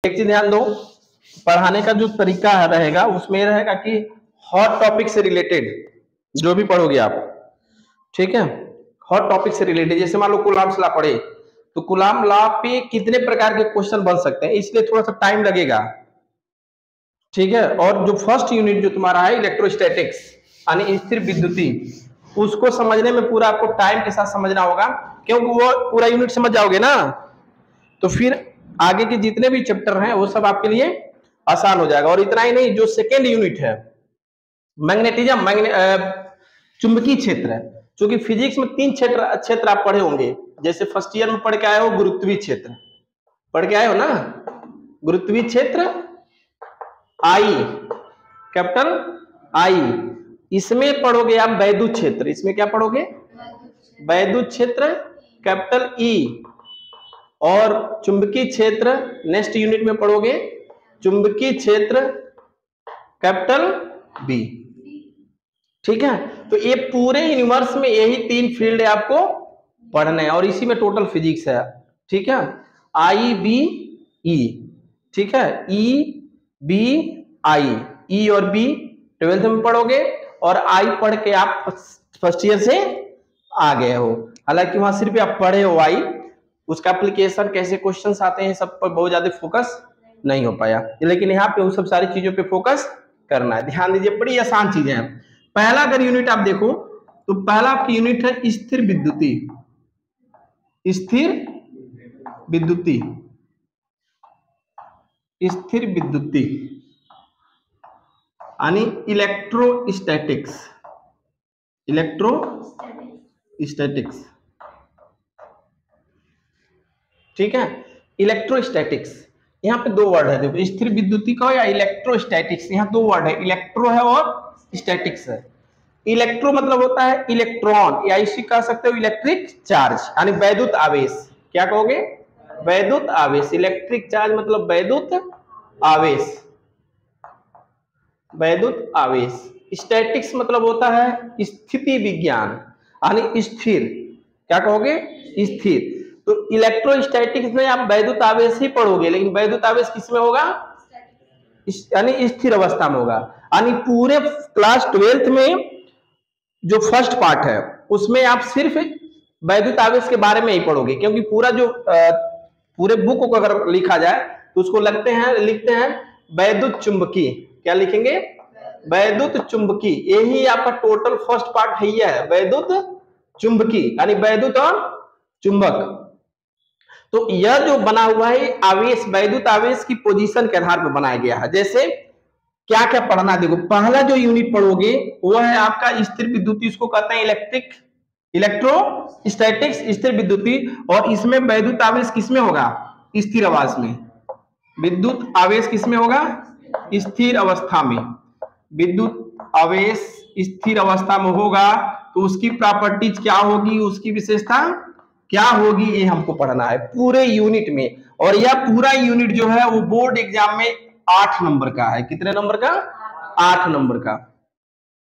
एक चीज ध्यान दो, पढ़ाने का जो तरीका रहेगा उसमें रहेगा कि हॉट टॉपिक से रिलेटेड जो भी पढ़ोगे आप, ठीक है, हॉट टॉपिक से रिलेटेड। जैसे मान लो कूलाम्स लॉ पढ़े तो कूलाम लॉ पे कितने प्रकार के क्वेश्चन बन सकते हैं, इसलिए थोड़ा सा टाइम लगेगा, ठीक है। और जो फर्स्ट यूनिट जो तुम्हारा है इलेक्ट्रोस्टैटिक्स यानी स्थिर विद्युती, उसको समझने में पूरा आपको टाइम के साथ समझना होगा, क्योंकि वो पूरा यूनिट समझ जाओगे ना तो फिर आगे के जितने भी चैप्टर हैं वो सब आपके लिए आसान हो जाएगा। और इतना ही नहीं, जो सेकेंड यूनिट है मैग्नेटिज्म, चुंबकीय क्षेत्र, क्योंकि फिजिक्स में 3 क्षेत्र आप पढ़े होंगे। जैसे फर्स्ट ईयर में पढ़ के आए हो गुरुत्वीय क्षेत्र, पढ़ के आए हो ना, गुरुत्वीय क्षेत्र आई, कैपिटल आई। इसमें पढ़ोगे आप वैद्युत क्षेत्र, इसमें क्या पढ़ोगे, वैद्युत क्षेत्र कैपिटल ई। और चुंबकीय क्षेत्र नेक्स्ट यूनिट में पढ़ोगे चुंबकीय क्षेत्र कैपिटल बी, ठीक है। तो ये पूरे यूनिवर्स में यही 3 फील्ड आपको पढ़ने हैं और इसी में टोटल फिजिक्स है, ठीक है। आई बी ई, ठीक है, ई बी आई, ई और बी 12th में पढ़ोगे और आई पढ़ के आप फर्स्ट ईयर से आ गए हो। हालांकि वहां सिर्फ आप पढ़े हो आई, उसका एप्लीकेशन कैसे क्वेश्चंस आते हैं सब पर बहुत ज्यादा फोकस नहीं हो पाया, लेकिन यहाँ पे उन सब सारी चीजों पे फोकस करना है। ध्यान दीजिए, बड़ी आसान चीजें हैं। पहला अगर यूनिट आप देखो तो पहला आपकी यूनिट है स्थिर विद्युती, स्थिर विद्युती, स्थिर विद्युती यानी इलेक्ट्रोस्टैटिक्स, इलेक्ट्रोस्टैटिक्स, ठीक है। इलेक्ट्रोस्टैटिक्स, यहाँ पे 2 वर्ड है, देखो स्थिर विद्युती का या इलेक्ट्रोस्टैटिक्स, यहाँ 2 वर्ड है, इलेक्ट्रो है और स्टैटिक्स है। इलेक्ट्रो मतलब होता है इलेक्ट्रॉन, या इसी कह सकते हो इलेक्ट्रिक चार्ज यानी वैद्युत आवेश। क्या कहोगे, वैद्युत आवेश। इलेक्ट्रिक चार्ज मतलब वैद्युत आवेश, वैद्युत आवेश। स्टैटिक्स मतलब होता है स्थिति विज्ञान यानी स्थिर। क्या कहोगे, स्थिर। तो इलेक्ट्रोस्टैटिक्स में आप वैद्युत आवेश ही पढ़ोगे, लेकिन वैद्युत आवेश किसमें होगा, यानी स्थिर अवस्था में होगा। यानी पूरे क्लास 12th में जो फर्स्ट पार्ट है उसमें आप सिर्फ वैद्युत आवेश के बारे में ही पढ़ोगे, क्योंकि पूरा जो पूरे बुक को अगर लिखा जाए तो उसको लिखते हैं वैद्युत चुंबकीय। क्या लिखेंगे, वैद्युत चुंबकीय। यही आपका टोटल फर्स्ट पार्ट है, यह है वैद्युत चुंबकीय यानी वैद्युत और चुंबक। तो यह जो बना हुआ है आवेश, वैद्युत आवेश की पोजीशन के आधार पर बनाया गया है। जैसे क्या क्या पढ़ना, देखो पहला जो यूनिट पढ़ोगे वो है आपका स्थिर विद्युती, इसको कहते हैं इलेक्ट्रोस्टैटिक्स, स्थिर विद्युती। और इसमें वैद्युत आवेश किसमें होगा, स्थिर आवेश में। विद्युत आवेश किसमें होगा, स्थिर अवस्था में। विद्युत आवेश स्थिर अवस्था में होगा तो उसकी प्रॉपर्टीज क्या होगी, उसकी विशेषता क्या होगी, ये हमको पढ़ना है पूरे यूनिट में। और यह पूरा यूनिट जो है वो बोर्ड एग्जाम में 8 नंबर का है। कितने नंबर का, 8 नंबर का।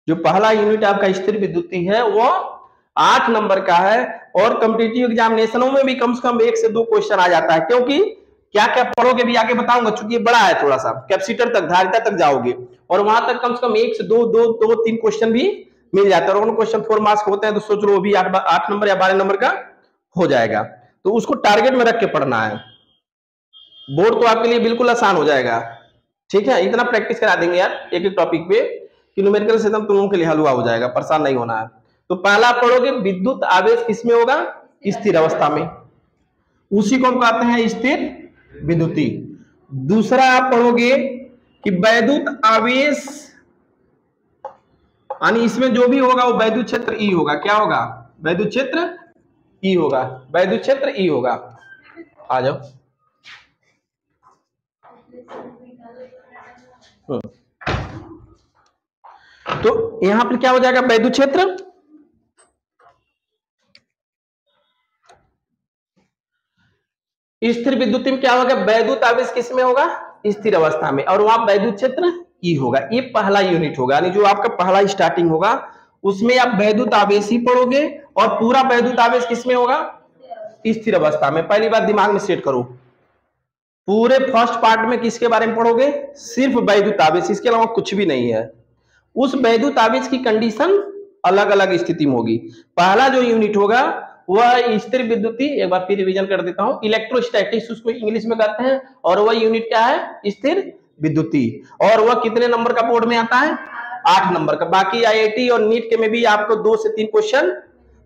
जो पहला यूनिट आपका स्थिर विद्युती है वो 8 नंबर का है। और कॉम्पिटिटिव एग्जामिनेशनों में भी कम से कम 1 से 2 क्वेश्चन आ जाता है, क्योंकि क्या क्या पढ़ोगे भी आगे बताऊंगा, चूंकि बड़ा है थोड़ा सा, कैपेसिटर तक, धारिता तक जाओगे और वहां तक कम से कम 1 से 2-3 क्वेश्चन भी मिल जाता है। और क्वेश्चन 4 मार्क्स होते हैं तो सोच लो भी 8 नंबर या 12 नंबर का हो जाएगा। तो उसको टारगेट में रख के पढ़ना है, बोर्ड तो आपके लिए बिल्कुल आसान हो जाएगा, ठीक है। इतना प्रैक्टिस करा देंगे यार एक एक टॉपिक पे कि न्यूमेरिकल सिस्टम तुम लोगों के लिए हलवा हो जाएगा, परेशान नहीं होना है। तो पहला पढ़ोगे विद्युत आवेश किसमें होगा, स्थिर अवस्था में, उसी को हम कहते हैं स्थिर विद्युती। दूसरा आप पढ़ोगे कि वैद्युत आवेश यानी इसमें जो भी होगा वो वैद्युत क्षेत्र ई होगा। क्या होगा, वैद्युत क्षेत्र ई होगा, वैद्युत क्षेत्र ई होगा। आ जाओ, तो यहां पर क्या हो जाएगा, वैद्युत क्षेत्र। स्थिर विद्युत में क्या होगा, वैद्युत आवेश किसमें होगा, स्थिर अवस्था में, और वहां वैद्युत क्षेत्र ई होगा। ये पहला यूनिट होगा, यानी जो आपका पहला स्टार्टिंग होगा उसमें आप वैद्युत आवेश ही पढ़ोगे और पूरा वैद्युत आवेश किसमें होगा, स्थिर अवस्था में। पहली बात दिमाग में सेट करो। पूरे फर्स्ट पार्ट में किसके बारे में पढ़ोगे? सिर्फ वैद्युत आवेश, इसके अलावा कुछ भी नहीं है। उस वैद्युत आवेश की कंडीशन अलग अलग स्थिति में होगी। पहला जो यूनिट होगा वह स्थिर विद्युतीय, एक बार फिर रिवीजन कर देता हूं, इलेक्ट्रोस्टैटिक्स उसको इंग्लिश में कहते हैं, और वह यूनिट क्या है? स्थिर विद्युतीय। और वह कितने नंबर का बोर्ड में आता है? 8 नंबर का। बाकी आईआईटी और नीट के में भी आपको 2 से 3 क्वेश्चन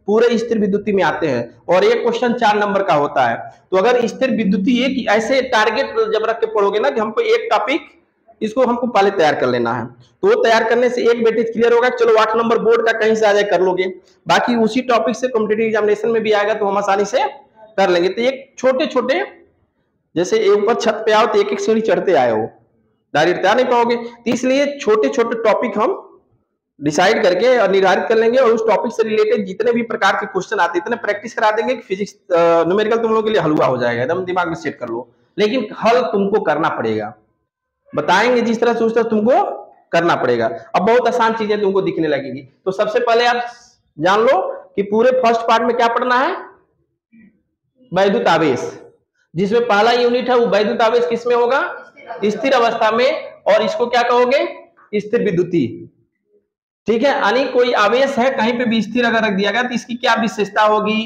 पूरे स्थिर विद्युतीय में आते हैं, और एक क्वेश्चन 4 नंबर का होता है। तो अगर स्थिर विद्युतीय की ऐसे टारगेट जब रख के पढ़ोगे ना कि हमको एक टॉपिक इसको हमको पहले तैयार कर लेना है, तो वो तैयार करने से एक वेटेज क्लियर होगा, चलो 8 नंबर बोर्ड का कहीं से आ जाए कर लोगे, बाकी उसी टॉपिक से कॉम्पिटिटिव एग्जामिनेशन में भी आएगा तो हम आसानी से कर लेंगे। तो एक छोटे छोटे, जैसे ऊपर छत पे आओ तो एक एक सीढ़ी चढ़ते आए हो, डायरेक्ट तैयार नहीं पाओगे, तो इसलिए छोटे छोटे टॉपिक हम डिसाइड करके और निर्धारित कर लेंगे, और उस टॉपिक से रिलेटेड जितने भी प्रकार के क्वेश्चन आते हैं इतने प्रैक्टिस करा देंगे कि फिजिक्स न्यूमेरिकल तुम लोगों के लिए हलवा हो जाएगा, एकदम दिमाग में सेट कर लो। लेकिन हल तुमको करना पड़ेगा, बताएंगे जिस तरह से उस तरह तुमको करना पड़ेगा। अब बहुत आसान चीजें तुमको दिखने लगेगी। तो सबसे पहले आप जान लो कि पूरे फर्स्ट पार्ट में क्या पढ़ना है? वैद्युत आवेश, जिसमें पहला यूनिट है वो वैद्युत आवेश किसमें होगा? स्थिर अवस्था में, और इसको क्या कहोगे? स्थिर विद्युतीय। ठीक है, यानी कोई आवेश है कहीं पे भी स्थिर अगर रख दिया गया तो इसकी क्या विशेषता होगी,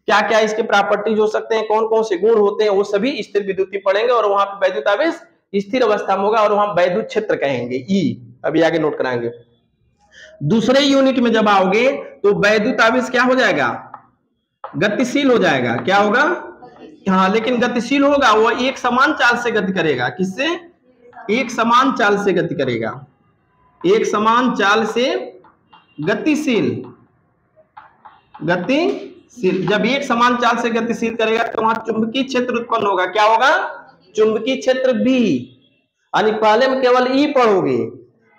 क्या क्या इसके प्रॉपर्टीज हो सकते हैं, कौन कौन से गुण होते हैं, वो सभी स्थिर विद्युतीय पढ़ेंगे, और वहां पे वैद्युत आवेश स्थिर अवस्था में होगा, और वहां वैद्युत क्षेत्र कहेंगे ई। अभी आगे नोट कराएंगे। दूसरे यूनिट में जब आओगे तो वैद्युत आवेश क्या हो जाएगा? गतिशील हो जाएगा। क्या होगा? हाँ, लेकिन गतिशील होगा वो एक समान चाल से गति करेगा। किससे? एक समान चाल से गति करेगा, एक समान चाल से गतिशील। गतिशील जब एक समान चाल से गतिशील करेगा तो वहां चुंबकीय क्षेत्र उत्पन्न होगा। क्या होगा? चुंबकीय क्षेत्र बी। यानी पहले में केवल ई पढ़ोगे,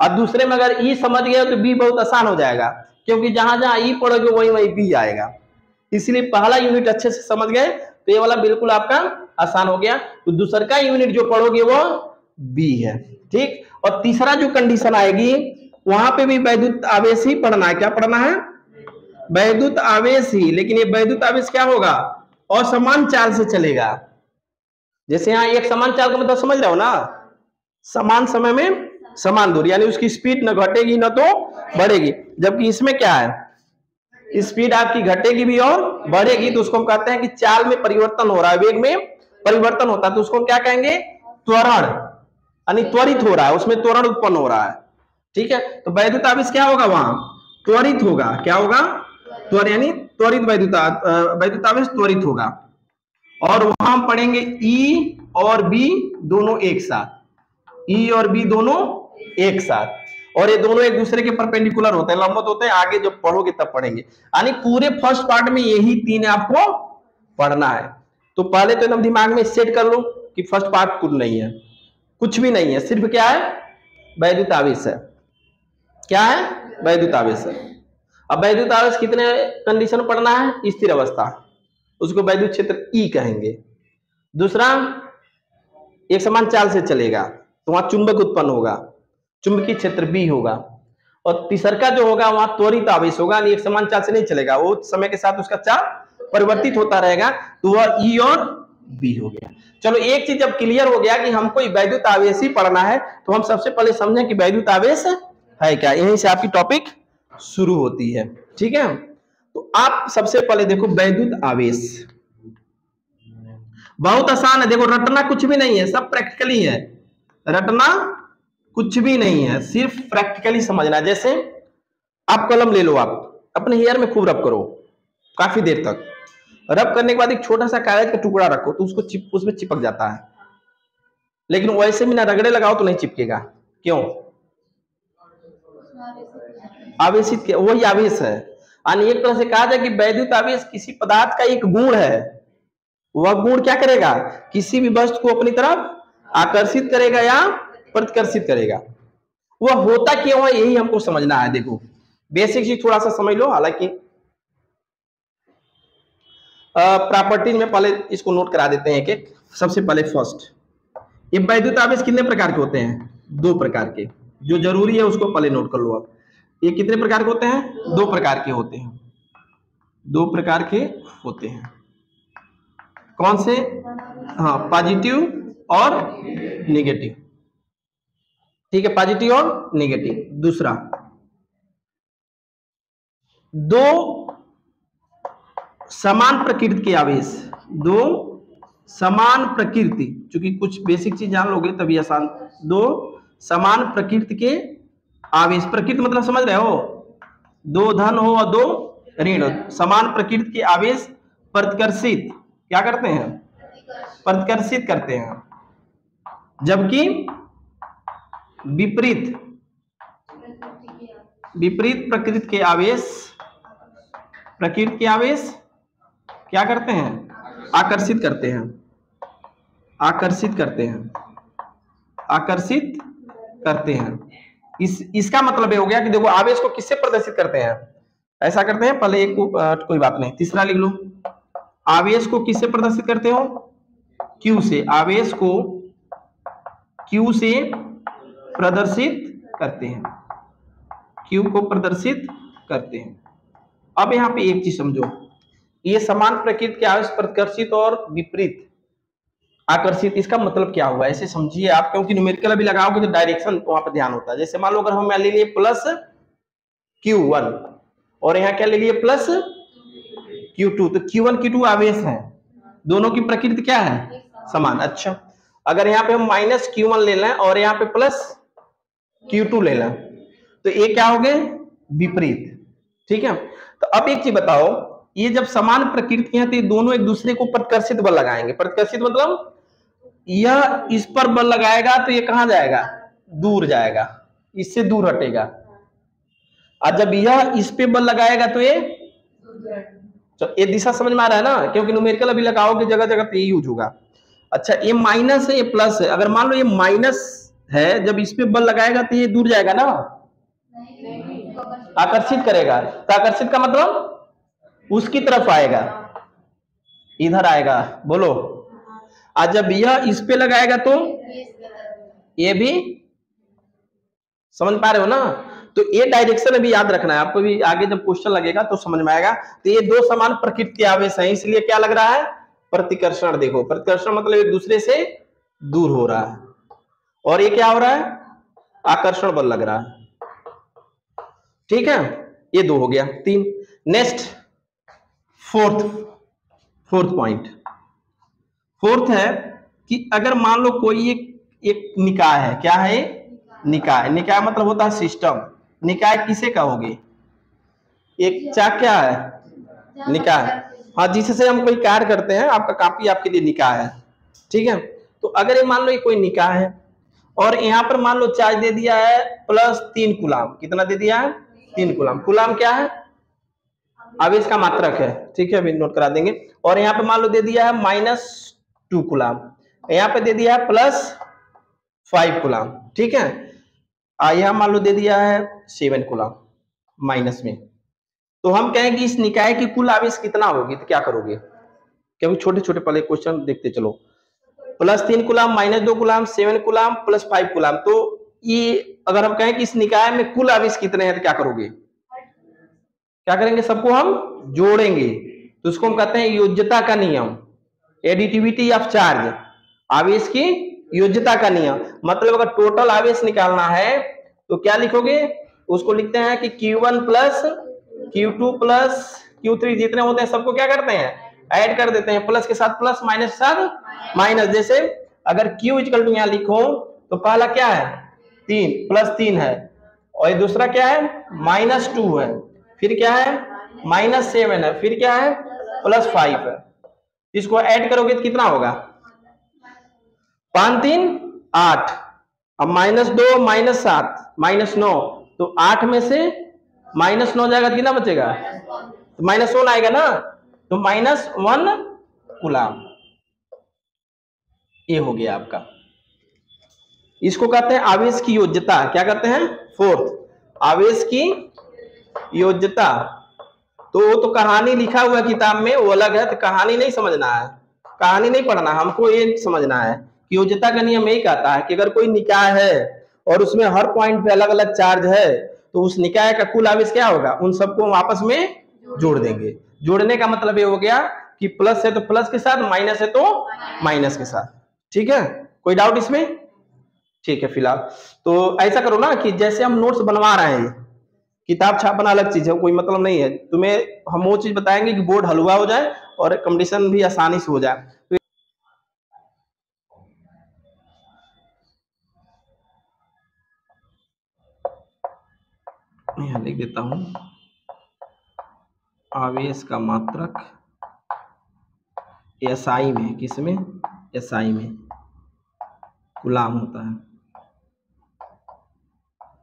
और दूसरे में अगर ई समझ गए तो बी बहुत आसान हो जाएगा, क्योंकि जहां जहां ई पढ़ोगे वहीं वहीं बी आएगा। इसलिए पहला यूनिट अच्छे से समझ गए तो ये वाला बिल्कुल आपका आसान हो गया। तो दूसरा का यूनिट जो पढ़ोगे वो बी है। ठीक, और तीसरा जो कंडीशन आएगी वहां पे भी वैद्युत आवेश ही पढ़ना है। क्या पढ़ना है? वैद्युत आवेश ही, लेकिन ये वैद्युत आवेश क्या होगा? असमान चाल से चलेगा। जैसे यहाँ एक समान चाल का मतलब समझ रहे हो ना, समान समय में समान दूरी, यानी उसकी स्पीड न घटेगी न तो बढ़ेगी। जबकि इसमें क्या है? स्पीड आपकी घटेगी भी और बढ़ेगी, तो उसको हम कहते हैं कि चाल में परिवर्तन हो रहा है, वेग में परिवर्तन होता है, तो उसको हम क्या कहेंगे? त्वरण, यानी त्वरित हो रहा है, उसमें त्वरण उत्पन्न हो रहा है। ठीक है, तो वैद्युत आवेश क्या होगा? वहां त्वरित होगा। क्या होगा? त्वरण, यानी त्वरित वैद्युत आवेश त्वरित होगा। और वहां हम पढ़ेंगे ई और बी दोनों एक साथ, ई और बी दोनों एक साथ, और ये दोनों एक दूसरे के परपेंडिकुलर होते हैं, लंबवत होते हैं। आगे जब पढ़ोगे तब पढ़ेंगे। यानी पूरे फर्स्ट पार्ट में यही 3 आपको पढ़ना है। तो पहले तो एकदम दिमाग में सेट कर लो कि फर्स्ट पार्ट कुछ नहीं है, कुछ भी नहीं है, सिर्फ क्या है? वैद्युत आवेश है। क्या है? वैद्युत आवेश है। अब वैद्युत आवेश कितने कंडीशन पढ़ना है? स्थिर अवस्था, उसको वैद्युत क्षेत्र ई कहेंगे। दूसरा, एक समान चाल से चलेगा तो वहां चुंबक उत्पन्न होगा, चुंबकीय क्षेत्र बी होगा। और तीसरा जो होगा वहां त्वरित आवेश होगा, एक समान चाल से नहीं चलेगा, वो समय के साथ उसका चाल परिवर्तित होता रहेगा, तो वह ई और बी हो गया। चलो, एक चीज जब क्लियर हो गया कि हमको वैद्युत आवेश ही पढ़ना है, तो हम सबसे पहले समझें कि वैद्युत आवेश है क्या। यहीं से आपकी टॉपिक शुरू होती है। ठीक है, तो आप सबसे पहले देखो वैद्युत आवेश बहुत आसान है। देखो, रटना कुछ भी नहीं है, सब प्रैक्टिकली है। रटना कुछ भी नहीं है, सिर्फ प्रैक्टिकली समझना। जैसे आप कलम ले लो, आप अपने हेयर में खूब रब करो काफी देर तक। रब करने के बाद एक छोटा सा कागज का टुकड़ा रखो तो उसको उसमें चिपक जाता है, लेकिन वैसे बिना रगड़े लगाओ तो नहीं चिपकेगा। क्यों? आवेशित, वही आवेश है। यानी एक तरह से कहा जाए कि वैद्युत आवेश किसी पदार्थ का एक गुण है। वह गुण क्या करेगा? किसी भी वस्तु को अपनी तरफ आकर्षित करेगा या प्रतिकर्षित करेगा। वह होता क्यों है, यही हमको समझना है। देखो, बेसिक चीज थोड़ा सा समझ लो। हालांकि प्रॉपर्टीज में पहले इसको नोट करा देते हैं एक एक। सबसे पहले फर्स्ट, ये वैद्युत आवेश कितने प्रकार के होते हैं? 2 प्रकार के। जो जरूरी है उसको पहले नोट कर लो आप। ये कितने प्रकार के होते हैं? 2 प्रकार के होते हैं। 2 प्रकार के होते हैं। कौन से? हाँ, पॉजिटिव और नेगेटिव। ठीक है, पॉजिटिव और नेगेटिव। दूसरा, दो समान प्रकृति के आवेश, दो समान प्रकृति, चूंकि कुछ बेसिक चीज जान लोगे तभी आसान। दो समान प्रकृति के आवेश, प्रकृति मतलब समझ रहे हो, दो धन हो और दो ऋण हो, समान प्रकृति के आवेश प्रतिकर्षित क्या करते हैं, प्रतिकर्षित करते हैं, जबकि विपरीत प्रकृति के आवेश क्या करते हैं, आकर्षित करते हैं, आकर्षित करते हैं। इसका मतलब ये हो गया कि देखो आवेश को किससे प्रदर्शित करते हैं, ऐसा करते हैं, पहले एक कोई बात नहीं, तीसरा लिख लो, आवेश को किससे प्रदर्शित करते हो, Q से, आवेश को Q से प्रदर्शित करते हैं, Q को प्रदर्शित करते हैं। अब यहाँ पे एक चीज समझो, ये समान प्रकृति के आवेश प्रतिकर्षित और विपरीत आकर्षित, इसका मतलब क्या हुआ, ऐसे समझिए आप, क्योंकि न्यूमेरिकल अभी लगाओगे तो डायरेक्शन वहां पर ध्यान होता है। जैसे मान लो अगर हम ले लिए प्लस Q1 और यहाँ क्या ले लिए प्लस Q2, तो Q1 Q2 आवेश हैं, दोनों की प्रकृति क्या है, समान। अच्छा, अगर यहाँ पे हम माइनस Q1 ले लें और यहाँ पे प्लस Q2 ले लें, तो ये क्या हो गए, विपरीत। ठीक है, तो अब एक चीज बताओ, ये जब समान प्रकृति हैं तो ये दोनों एक दूसरे को प्रतिकर्षित बल लगाएंगे। प्रतिकर्षित मतलब यह इस पर बल लगाएगा तो ये कहां जाएगा, दूर जाएगा, इससे दूर हटेगा, और जब यह इस पे बल लगाएगा तो ये दिशा समझ में आ रहा है ना, क्योंकि न्यूमेरिकल अभी लगाओगे जगह जगह पे यूज होगा। अच्छा, ये माइनस है, ये प्लस है, अगर मान लो ये माइनस है, जब इस पे बल लगाएगा तो ये दूर जाएगा ना, आकर्षित करेगा, तो आकर्षित का मतलब उसकी तरफ आएगा, इधर आएगा, बोलो। आज जब यह इस पे लगाएगा तो ये भी, समझ पा रहे हो ना, तो ये डायरेक्शन अभी याद रखना है आपको, भी आगे जब क्वेश्चन लगेगा तो समझ में आएगा। तो ये दो समान प्रकृति के आवेश हैं, इसलिए क्या लग रहा है, प्रतिकर्षण। देखो, प्रतिकर्षण मतलब एक दूसरे से दूर हो रहा है, और ये क्या हो रहा है, आकर्षण बल लग रहा है। ठीक है, ये दो हो गया, तीन। नेक्स्ट फोर्थ पॉइंट, फोर्थ है कि अगर मान लो कोई एक निकाय है, क्या है, निकाय। निकाय मतलब होता है सिस्टम। निकाय किसे कहोगे, एक क्या है, निकाय, हाँ, जिससे हम कोई कार्य करते हैं, आपका कॉपी आपके लिए निकाय है। ठीक है, तो अगर ये मान लो ये कोई निकाय है और यहाँ पर मान लो चार्ज दे दिया है प्लस 3 कूलाम, कितना दे दिया है, 3 कूलाम। कूलाम क्या है, आवेश का मात्रक है। ठीक है, अभी नोट करा देंगे। और यहाँ पे मान लो दे दिया है -2 कूलाम, यहाँ पे दे दिया है +5 कूलाम। ठीक है, यहाँ मान लो दे दिया है 7 कूलाम माइनस में, तो हम कहेंगे इस निकाय की कुल आवेश कितना होगी, तो क्या करोगे, क्योंकि छोटे छोटे पहले क्वेश्चन देखते चलो। +3 कूलाम, -2 कूलाम, 7 कूलाम, +5 कूलाम, तो ये अगर हम कहें कि इस निकाय में कुल आवेश कितने हैं, तो क्या करोगे, क्या करेंगे, सबको हम जोड़ेंगे। तो उसको हम कहते हैं योज्यता का नियम, एडिटिविटी ऑफ चार्ज, आवेश की योज्यता का नियम। मतलब अगर टोटल आवेश निकालना है तो क्या लिखोगे, उसको लिखते हैं कि Q1 plus Q2 plus Q3 जितने होते हैं सबको क्या करते हैं, ऐड कर देते हैं, प्लस के साथ प्लस, माइनस के साथ माइनस। जैसे अगर Q इक्वल टू यहाँ लिखो तो पहला क्या है, 3 +3 है, और ये दूसरा क्या है, -2 है, फिर क्या है, -7 है, फिर क्या है, +5 है। इसको ऐड करोगे तो कितना होगा, 5 3 8, अब -2 -7 -9, तो 8 में से -9 जाएगा, कितना बचेगा, तो -1 आएगा ना, तो -1 कूलाम। ये हो गया आपका, इसको कहते हैं आवेश की योज्यता। क्या कहते हैं, फोर्थ, आवेश की योज्यता। तो वो तो कहानी लिखा हुआ किताब में, वो अलग है, तो कहानी नहीं समझना है, कहानी नहीं पढ़ना, हमको ये समझना है कि योज्यता का नियम यही कहता है कि अगर कोई निकाय है और उसमें हर पॉइंट पे अलग अलग चार्ज है, तो उस निकाय का कुल आवेश क्या होगा, उन सबको हम आपस में जोड़ देंगे। जोड़ने का मतलब ये हो गया कि प्लस है तो प्लस के साथ, माइनस है तो माइनस के साथ। ठीक है, कोई डाउट इसमें? ठीक है फिलहाल तो ऐसा करो ना कि जैसे हम नोट्स बनवा रहे हैं, किताब छापना अलग चीज है, कोई मतलब नहीं है, तुम्हें हम वो चीज बताएंगे कि बोर्ड हलवा हो जाए और कंपटीशन भी आसानी से हो जाए। तो यहाँ लिख देता हूं, आवेश का मात्रक एसआई में, किसमें? एसआई में कूलाम होता है,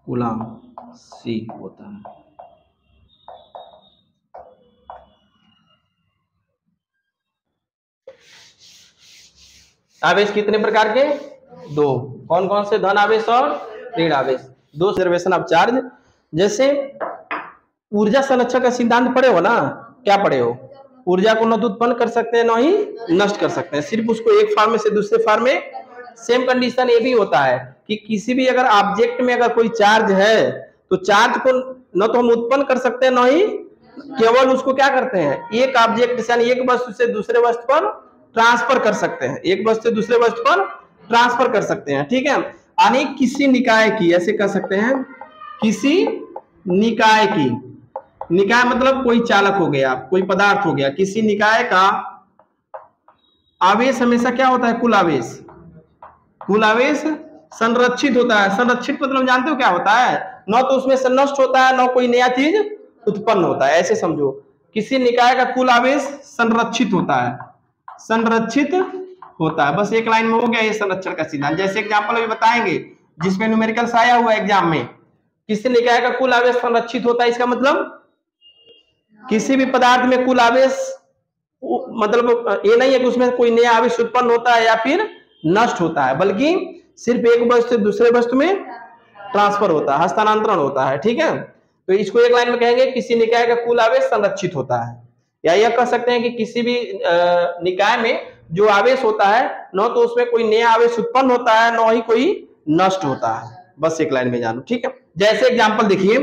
कूलाम सी होता है। आवेश कितने प्रकार के? दो। कौन कौन से? धन आवेश और ऋण आवेश। दो रिजर्वेशन ऑफ चार्ज। जैसे ऊर्जा संरक्षण का सिद्धांत पढ़े हो ना, क्या पढ़े हो? ऊर्जा को न तो उत्पन्न कर सकते हैं न ही नष्ट कर सकते हैं, सिर्फ उसको एक फॉर्म में से दूसरे फॉर्म में। सेम कंडीशन ये भी होता है कि किसी भी अगर ऑब्जेक्ट में अगर कोई चार्ज है तो चार्ज को न तो हम उत्पन्न कर सकते हैं न ही केवल उसको क्या करते हैं, एक ऑब्जेक्ट से यानी एक वस्तु से दूसरे वस्तु पर ट्रांसफर कर सकते हैं, एक वस्तु से दूसरे वस्तु पर ट्रांसफर कर सकते हैं। ठीक है, यानी किसी निकाय की, ऐसे कह सकते हैं, किसी निकाय की, निकाय मतलब कोई चालक हो गया, कोई पदार्थ हो गया, किसी निकाय का आवेश हमेशा क्या होता है? कुल आवेश। कुल आवेश संरक्षित होता है। संरक्षित मतलब जानते हो क्या होता है? न तो उसमें से नष्ट होता है, न कोई नया चीज उत्पन्न होता है। ऐसे समझो, किसी निकाय का कुल आवेश संरक्षित होता है, संरक्षित होता है। बस एक लाइन में हो गया ये संरक्षण का सिद्धांत। जैसे एग्जांपल अभी बताएंगे जिसमें न्यूमेरिकल्स आया हुआ एग्जाम में, किसी निकाय का कुल आवेश संरक्षित होता है, इसका मतलब किसी भी पदार्थ में कुल आवेश, मतलब ये नहीं है कि उसमें कोई नया आवेश उत्पन्न होता है या फिर नष्ट होता है, बल्कि सिर्फ एक वस्तु से दूसरे वस्तु में ट्रांसफर होता है, हस्तांतरण होता है। ठीक है, तो इसको एक लाइन में कहेंगे किसी निकाय का कुल आवेश संरक्षित होता है। या यह कह सकते हैं कि किसी भी निकाय में जो आवेश होता है न तो उसमें कोई नया आवेश उत्पन्न होता है न ही कोई नष्ट होता है। बस एक लाइन में जानो। ठीक है, जैसे एग्जांपल देखिए,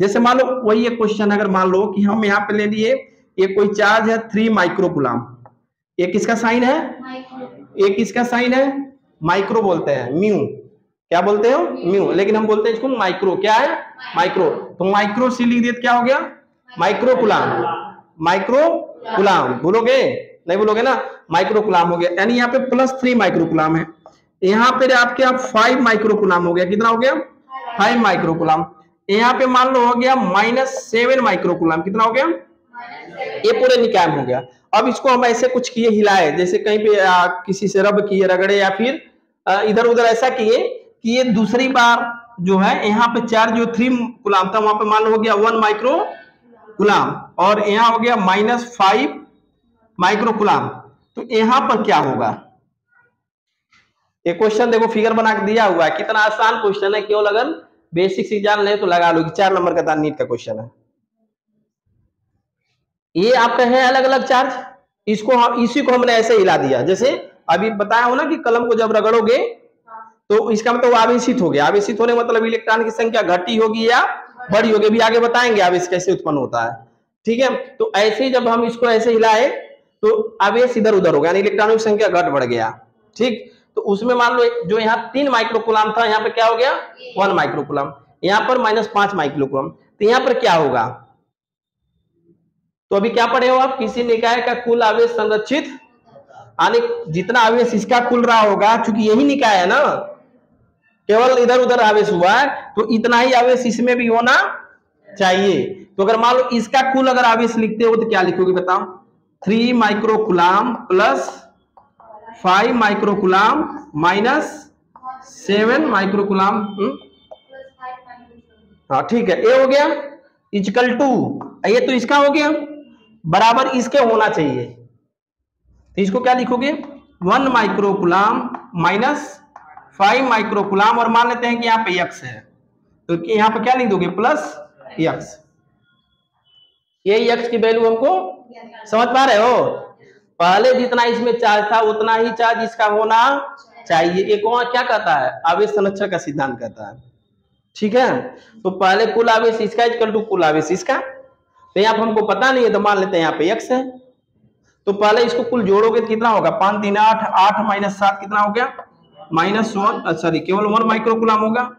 जैसे मान लो वही एक क्वेश्चन, अगर मान लो कि हम यहाँ पे ले लिए ये कोई चार्ज है 3 माइक्रोकूलम, एक किसका साइन है? एक किसका साइन है? माइक्रो बोलते हैं, म्यू, क्या बोलते हो? म्यू, लेकिन हम बोलते हैं इसको माइक्रो। क्या है? माइक्रो। तो माइक्रो सी लिख दिए, क्या हो गया? माइक्रोकूलम। माइक्रोकूलम भूलोगे? नहीं भूलोगे ना, माइक्रोकूलम हो गया। यानी यहाँ पे +3 माइक्रोकूलम है, यहाँ पे आपके 5 माइक्रोकूलम हो गया। कितना हो गया? 5 माइक्रोकूलम। यहाँ पे मान लो हो गया -7 माइक्रोकूलम। कितना हो गया? ये पूरे निकाय में हो गया। अब इसको हम ऐसे कुछ किए, हिलाए, जैसे कहीं पे किसी से रब किए, रगड़े, या फिर इधर उधर ऐसा किए कि ये दूसरी बार जो है यहाँ पे चार्ज जो 3 कूलम था वहां पे मान लो हो गया 1 माइक्रो कूलम, और यहाँ हो गया -5 माइक्रो कूलम। तो यहाँ पर क्या होगा? ये क्वेश्चन देखो फिगर बना के दिया हुआ है, कितना आसान क्वेश्चन है। केवल अगर बेसिक से जान ले तो लगा लो कि 4 नंबर का नीट का क्वेश्चन है। ये आपका है अलग अलग चार्ज, इसको इसी को हमने ऐसे हिला दिया। जैसे अभी बताया हो ना कि कलम को जब रगड़ोगे तो इसका मतलब आवेशित हो गया। आवेशित होने मतलब इलेक्ट्रॉन की संख्या घटी होगी या बढ़ी होगी, भी आगे बताएंगे आवेश कैसे उत्पन्न होता है। ठीक है, तो ऐसे जब हम इसको ऐसे हिलाए तो आवेश इधर उधर हो गया, इलेक्ट्रॉनों की संख्या घट बढ़ गया। ठीक, तो उसमें मान लो जो यहाँ 3 माइक्रोकूलम था, यहाँ पे क्या हो गया? 1 माइक्रोकूलम। यहाँ पर -5 माइक्रोकूलम। तो यहाँ पर क्या होगा? तो अभी क्या पढ़े हो आप? किसी निकाय का कुल आवेश संरक्षित, यानी जितना आवेश इसका कुल रहा होगा, चूंकि यही निकाय है ना, केवल इधर उधर आवेश हुआ है, तो इतना ही आवेश इसमें भी होना चाहिए। तो अगर मान लो इसका कुल अगर आवेश लिखते हो तो क्या लिखोगे बताओ? 3 माइक्रोकूलम प्लस 5 माइक्रोकूलम -7 माइक्रोकूलम। हाँ ठीक है, ये हो गया इक्वल टू, ये तो इसका हो गया, बराबर इसके होना चाहिए। तो इसको क्या लिखोगे? 1 माइक्रोकूलम -5 माइक्रोकूलम, और मान लेते हैं कि यहाँ पे x है, तो यहाँ पे क्या लिख दोगे? +x। ये x की वैल्यू हमको समझ पा रहे हो? पहले जितना इसमें चार्ज था उतना ही चार्ज इसका होना चाहिए। एक और क्या कहता है? आवेश संरक्षण का सिद्धांत कहता है। ठीक है, तो पहले कुल आवेश इसका इक्वल टू कुल आवेश इसका। तो यहाँ पे हमको पता नहीं है, तो मान लेते हैं यहाँ पे x है, तो पहले इसको कुल जोड़ोगे कितना होगा? 5 3 8, 8 - 7 कितना हो गया? -1 सॉरी केवल 1 माइक्रोकुलाम होगा,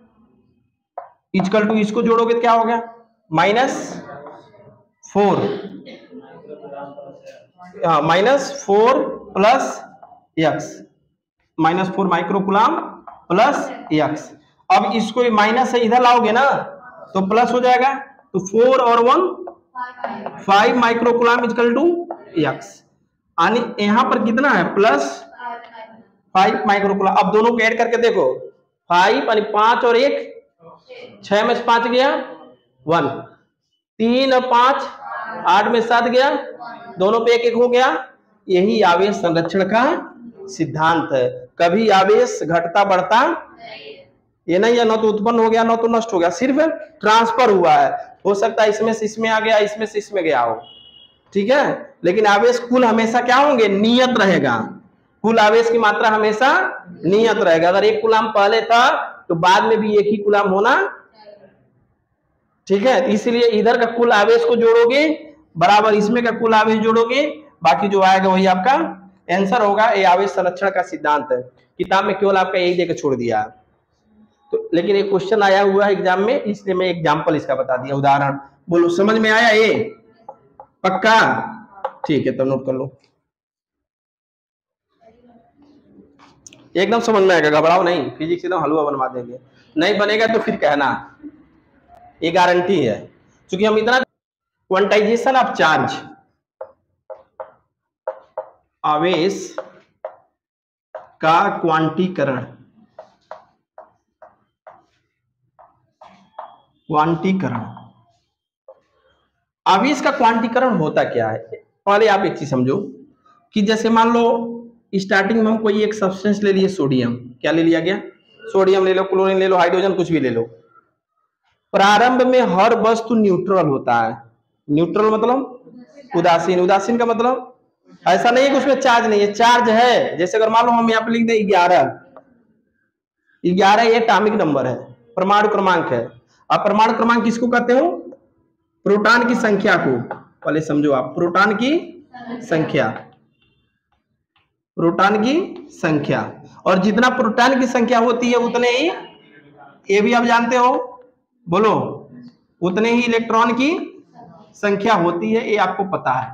इक्वल टू इसको जोड़ोगे क्या हो गया -4, -4 plus x, -4 microcoulomb plus x. अब इसको माइनस से इधर लाओगे ना तो प्लस हो जाएगा, तो 4 और 1 5 माइक्रोकुलाम इक्वल टू एक्स। यहां पर कितना है +5 माइक्रोकुलाम। अब दोनों को ऐड करके देखो 5 यानी 5 और 1 6 में से 5 गया 1, 3 और 5 8 में 7 गया, दोनों पे 1 1 हो गया। यही आवेश संरक्षण का सिद्धांत है। कभी आवेश घटता बढ़ता ये नहीं है, न तो उत्पन्न हो गया न तो नष्ट हो गया, सिर्फ ट्रांसफर हुआ है। हो सकता है इसमें से इसमें आ गया, इसमें से इसमें गया हो, ठीक है, लेकिन आवेश कुल हमेशा क्या होंगे नियत रहेगा। कुल आवेश की मात्रा हमेशा नियत रहेगा। अगर 1 कूलाम पहले था तो बाद में भी 1 ही कूलाम होना, ठीक है। इसलिए इधर का कुल आवेश को जोड़ोगे बराबर इसमें का कुल आवेश जोड़ोगे, बाकी जो आएगा वही आपका आंसर होगा। ये आवेश संरक्षण का सिद्धांत है। किताब में केवल आपका यही देकर छोड़ दिया, तो लेकिन एक क्वेश्चन आया हुआ है एग्जाम में, इसलिए मैं एग्जाम्पल इसका बता दिया, उदाहरण। बोलो समझ में आया ये पक्का? ठीक है तो नोट कर लो, एकदम समझ में आएगा, घबराओ नहीं। फिजिक्स एकदम हलवा बनवा देंगे, नहीं बनेगा तो फिर कहना, ये गारंटी है। क्योंकि हम इतना क्वांटाइजेशन ऑफ चार्ज, आवेश का क्वांटीकरण, आवेश का क्वांटीकरण होता क्या है। पहले आप एक चीज समझो कि जैसे मान लो स्टार्टिंग में हम कोई एक सब्सटेंस ले लिए, सोडियम, क्या ले लिया गया, सोडियम ले लो, क्लोरीन ले लो, हाइड्रोजन कुछ भी ले लो। प्रारंभ में हर वस्तु न्यूट्रल होता है। न्यूट्रल मतलब उदासीन, उदासीन का मतलब ऐसा नहीं है कि उसमें चार्ज नहीं है, चार्ज है। जैसे अगर मान लो हम यहाँ पे लिख दें 11 ये एटॉमिक नंबर है, परमाणु क्रमांक है। अब परमाणु क्रमांक किसको कहते हो, प्रोटॉन की संख्या को। पहले समझो आप, प्रोटॉन की संख्या, प्रोटॉन की संख्या, और जितना प्रोटॉन की संख्या होती है उतने ही, ये भी आप जानते हो, बोलो, उतने ही इलेक्ट्रॉन की संख्या होती है, ये आपको पता है।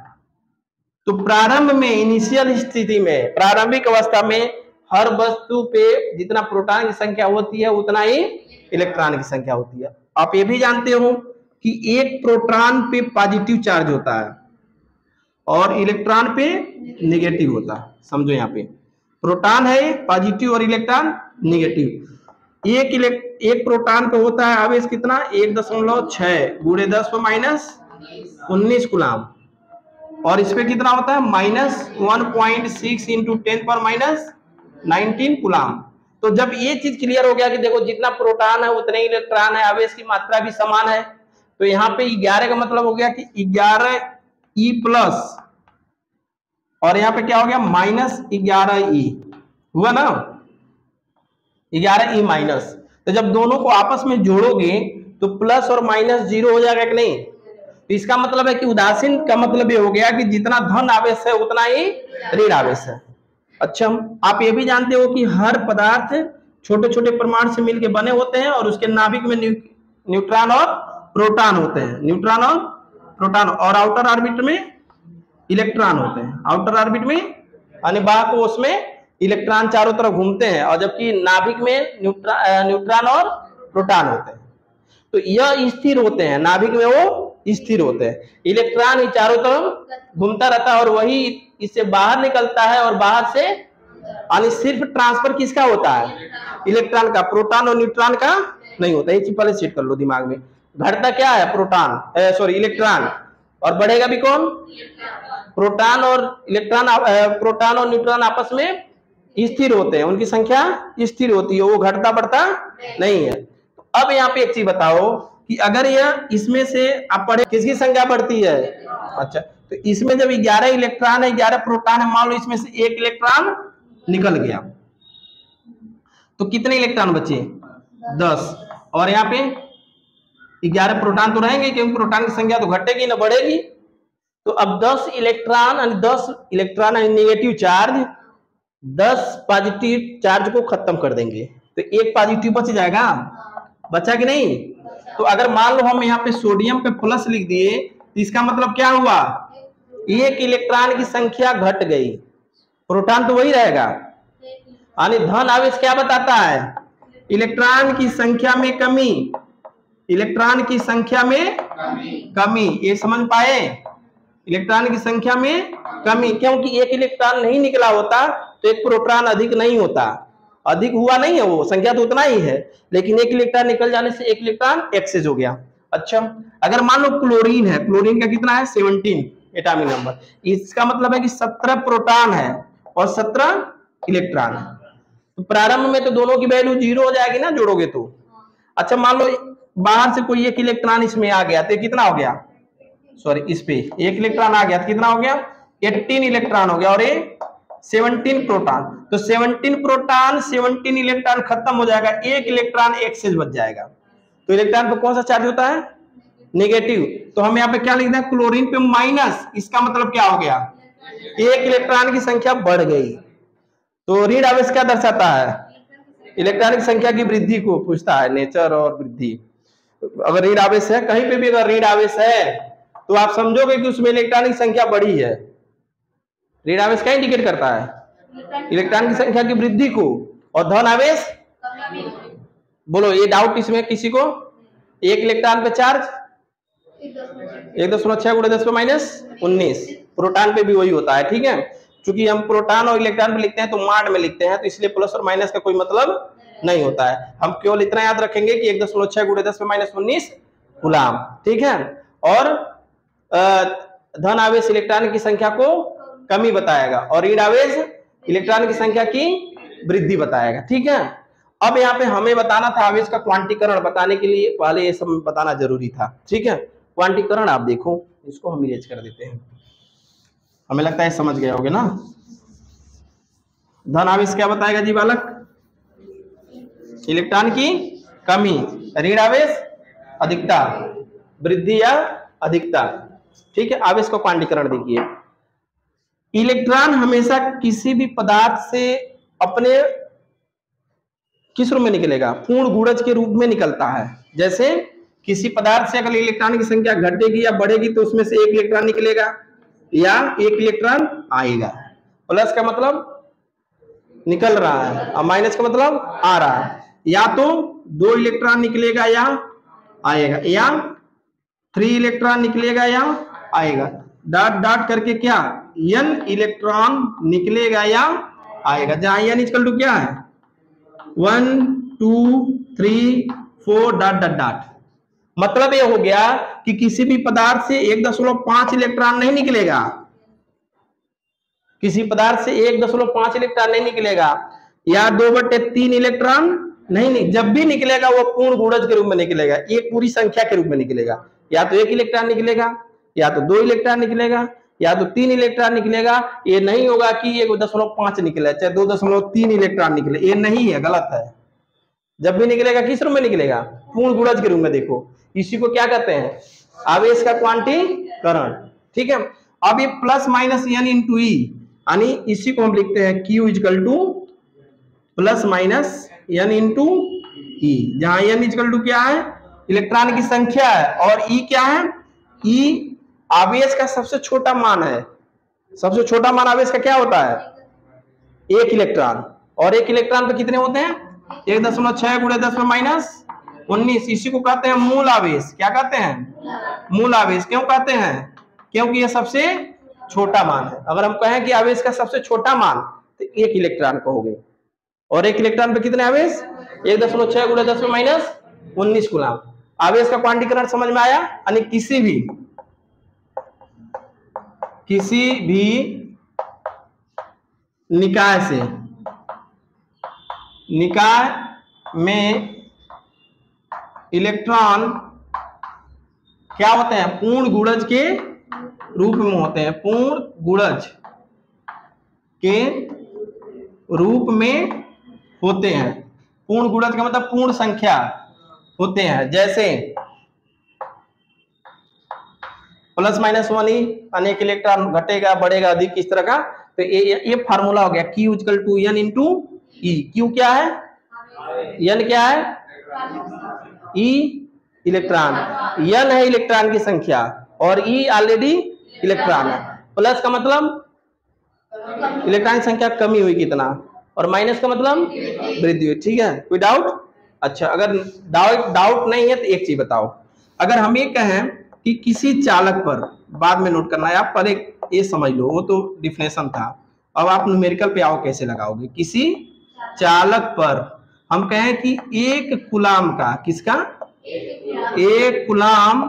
तो प्रारंभ में, इनिशियल स्थिति में, प्रारंभिक अवस्था में हर वस्तु पे जितना प्रोटॉन की संख्या होती है उतना ही इलेक्ट्रॉन की संख्या होती है। आप ये भी जानते हो कि एक प्रोटॉन पे पॉजिटिव चार्ज होता है और इलेक्ट्रॉन पे नेगेटिव होता है। समझो यहाँ पे प्रोटॉन है पॉजिटिव और इलेक्ट्रॉन नेगेटिव। एक प्रोटॉन पे होता है आवेश कितना, 1.6 गुणे 10⁻19 कूलाम, और इस पे कितना होता है -1.6 इंटू 10⁻19 कूलाम। तो जब ये चीज क्लियर हो गया कि देखो जितना प्रोटॉन है उतने इलेक्ट्रॉन है, आवेश की मात्रा भी समान है, तो यहाँ पे 11 का मतलब हो गया कि 11E प्लस, और यहाँ पे क्या हो गया -11E हुआ ना, 11E माइनस। तो जब दोनों को आपस में जोड़ोगे तो प्लस और माइनस 0 हो जाएगा कि नहीं। तो इसका मतलब है कि उदासीन का मतलब ये हो गया कि जितना धन आवेश है उतना ही ऋण आवेश है। अच्छा, आप ये भी जानते हो कि हर पदार्थ छोटे छोटे परमाणु से मिलकर बने होते हैं और उसके नाभिक में न्यूट्रॉन और प्रोटॉन होते हैं, न्यूट्रॉन और प्रोटॉन, और आउटर ऑर्बिट में इलेक्ट्रॉन होते हैं। आउटर ऑर्बिट में यानी बाहर को उसमें इलेक्ट्रॉन चारों तरफ घूमते हैं, और जबकि नाभिक में न्यूट्रॉन और प्रोटॉन होते हैं। तो यह स्थिर होते हैं, नाभिक में वो स्थिर होते हैं, इलेक्ट्रॉन ही चारों तरफ घूमता रहता है और वही इससे बाहर निकलता है, और बाहर से यानी सिर्फ ट्रांसफर किसका होता है, इलेक्ट्रॉन का, प्रोटॉन और न्यूट्रॉन का नहीं होता। ये चीज पहले सेट कर लो दिमाग में। घटता क्या है, प्रोटॉन सॉरी इलेक्ट्रॉन, और बढ़ेगा भी कौन, प्रोटॉन और इलेक्ट्रॉन, प्रोटॉन और न्यूट्रॉन आपस में स्थिर होते हैं, उनकी संख्या स्थिर होती है, वो घटता बढ़ता नहीं है। तो अब यहाँ पे एक चीज बताओ कि अगर यह इसमें से आप पढ़े किसकी संख्या बढ़ती है, अच्छा, तो इसमें जब 11 इलेक्ट्रॉन है, 11 प्रोटॉन है, मान लो इसमें से एक इलेक्ट्रॉन निकल गया, तो कितने इलेक्ट्रॉन बचे 10, और यहाँ पे 11 प्रोटॉन तो रहेंगे क्योंकि प्रोटॉन की संख्या तो घटेगी ना बढ़ेगी। तो अब 10 electron negative charge 10 positive charge को खत्म कर देंगे तो एक पॉजिटिव बच जाएगा, बचा कि नहीं? तो अगर मान लो हम यहाँ पे सोडियम पे प्लस लिख दिए तो इसका मतलब क्या हुआ, एक इलेक्ट्रॉन की संख्या घट गई, प्रोटॉन तो वही रहेगा। यानी धन आवेश क्या बताता है, इलेक्ट्रॉन की संख्या में कमी, इलेक्ट्रॉन की संख्या में कमी। ये समझ पाए, इलेक्ट्रॉन की संख्या में कमी, क्योंकि एक इलेक्ट्रॉन नहीं निकला होता तो एक प्रोटॉन अधिक नहीं होता, अधिक हुआ नहीं है, वो संख्या तो उतना ही है, लेकिन एक इलेक्ट्रॉन निकल जाने से एक इलेक्ट्रॉन एक्सेस हो गया। अच्छा, अगर मान लो क्लोरीन है, क्लोरीन का कितना है 17 एटॉमिक नंबर, इसका मतलब है कि 17 प्रोटॉन है और 17 इलेक्ट्रॉन है। तो प्रारंभ में तो दोनों की वैल्यू 0 हो जाएगी ना जोड़ोगे तो। अच्छा, मान लो बाहर से कोई एक इलेक्ट्रॉन इसमें आ गया तो कितना हो गया, सॉरी इस पे एक इलेक्ट्रॉन आ गया तो कितना हो गया, 18 इलेक्ट्रॉन हो गया, और ये 17 प्रोटॉन। तो 17 प्रोटॉन 17 इलेक्ट्रॉन खत्म हो जाएगा, एक इलेक्ट्रॉन एक्सेस बच जाएगा। तो इलेक्ट्रॉन पर कौन सा चार्ज होता है, नेगेटिव। तो हम यहाँ पे क्या लिखते हैं, क्लोरीन पे माइनस, इसका मतलब क्या हो गया, एक इलेक्ट्रॉन की संख्या बढ़ गई। तो ऋण आवेश क्या दर्शाता है, इलेक्ट्रॉन की संख्या की वृद्धि को पूछता है, नेचर और वृद्धि। अगर ऋण आवेश है कहीं पे भी, अगर ऋण आवेश है तो आप समझोगे कि उसमें इलेक्ट्रॉन की संख्या बढ़ी है। ऋण आवेश क्या इंडिकेट करता है, इलेक्ट्रॉन की संख्या की वृद्धि को, और धन आवेश, बोलो ये डाउट इसमें किसी को, एक इलेक्ट्रॉन पे चार्ज 1.6 × 10⁻19, प्रोटॉन पे भी वही होता है। ठीक है, क्योंकि हम प्रोटॉन और इलेक्ट्रॉन पे लिखते हैं तो माड में लिखते हैं, तो इसलिए प्लस और माइनस का कोई मतलब नहीं होता है। हम केवल इतना याद रखेंगे कि 1.6 × 10⁻19 कूलाम। ठीक है, और धन आवेश इलेक्ट्रॉन की संख्या को कमी बताएगा और ऋण आवेश इलेक्ट्रॉन की संख्या की वृद्धि बताएगा। ठीक है, अब यहाँ पे हमें बताना था आवेश का क्वांटीकरण, बताने के लिए पहले ये सब बताना जरूरी था। ठीक है, क्वांटीकरण आप देखो, इसको हम इरेज कर देते हैं, हमें लगता है समझ गए होगे ना। धन आवेश क्या बताएगा जी बालक, इलेक्ट्रॉन की कमी, ऋण आवेश अधिकता, वृद्धि या अधिकता। ठीक है, आवेश का क्वांटीकरण देखिए, इलेक्ट्रॉन हमेशा किसी भी पदार्थ से अपने किस रूप में निकलेगा, पूर्ण गुणज के रूप में निकलता है। जैसे किसी पदार्थ से अगर इलेक्ट्रॉन की संख्या घटेगी या बढ़ेगी तो उसमें से एक इलेक्ट्रॉन निकलेगा या एक इलेक्ट्रॉन आएगा। प्लस का मतलब निकल रहा है और माइनस का मतलब आ रहा है, या तो 2 इलेक्ट्रॉन निकलेगा या आएगा, या 3 इलेक्ट्रॉन निकलेगा या आएगा, डॉट डॉट करके क्या n इलेक्ट्रॉन निकलेगा या आएगा, जहां n इक्वल टू क्या है 1 2 3 4 डॉट डॉट डॉट। मतलब ये हो गया कि किसी भी पदार्थ से 1.5 इलेक्ट्रॉन नहीं निकलेगा, किसी पदार्थ से 1.5 इलेक्ट्रॉन नहीं निकलेगा, या 2/3 इलेक्ट्रॉन नहीं, जब भी निकलेगा वो पूर्ण गुणज के रूप में निकलेगा, एक पूरी संख्या के रूप में निकलेगा। या तो 1 इलेक्ट्रॉन निकलेगा, या तो 2 इलेक्ट्रॉन निकलेगा, या तो 3 इलेक्ट्रॉन निकलेगा। ये नहीं होगा कि 1.5 निकले चाहे 2.3 इलेक्ट्रॉन निकले, ये नहीं है, गलत है। जब भी निकलेगा किस रूप में निकलेगा, पूर्ण गुणज के रूप में। देखो इसी को क्या कहते हैं, आवेश का क्वांटीकरण। ठीक है, अब ये plus minus n into E, यानी इसी को हम लिखते हैं Q equal to plus minus n into E, जहां n इक्वल टू क्या है, इलेक्ट्रॉन की संख्या है, और ई क्या है, ई आवेश का सबसे छोटा मान है। सबसे छोटा मान आवेश का क्या होता है, 1 इलेक्ट्रॉन, और 1 इलेक्ट्रॉन पे कितने होते हैं 1.6 × 10⁻19, इसी को कहते हैं मूल आवेश। क्या कहते हैं, मूल आवेश। क्यों कहते हैं, क्योंकि ये सबसे छोटा मान है। अगर हम कहें कि आवेश का सबसे छोटा मान तो 1 इलेक्ट्रॉन कहोगे, और 1 इलेक्ट्रॉन पे कितने आवेश 1.6 × 10⁻19 कूलाम। आवेश का क्वांटीकरण समझ में आया, यानी किसी भी निकाय से, निकाय में इलेक्ट्रॉन क्या होते हैं, पूर्ण गुणज के रूप में होते हैं, पूर्ण गुणज के रूप में होते हैं। पूर्ण गुणज का मतलब पूर्ण संख्या होते हैं। जैसे +-1 ही, अनेक इलेक्ट्रॉन घटेगा बढ़ेगा अधिक किस तरह का। तो ये फार्मूला हो गया Q = N × E। Q क्या है, N क्या है, E इलेक्ट्रॉन, N है इलेक्ट्रॉन की संख्या और E ऑलरेडी इलेक्ट्रॉन है। प्लस का मतलब इलेक्ट्रॉन की संख्या कमी हुई कितना, और माइनस का मतलब वृद्धि हुई। ठीक है, कोई डाउट? अच्छा, अगर डाउट नहीं है तो एक चीज बताओ, अगर हम ये कहें कि किसी चालक पर, बाद में नोट करना है आप, पर एक ये समझ लो, वो तो डिफिनेशन था, अब आप न्यूमेरिकल पे आओ कैसे लगाओगे। किसी चालक पर हम कहें कि 1 कूलाम का, किसका, 1 कूलाम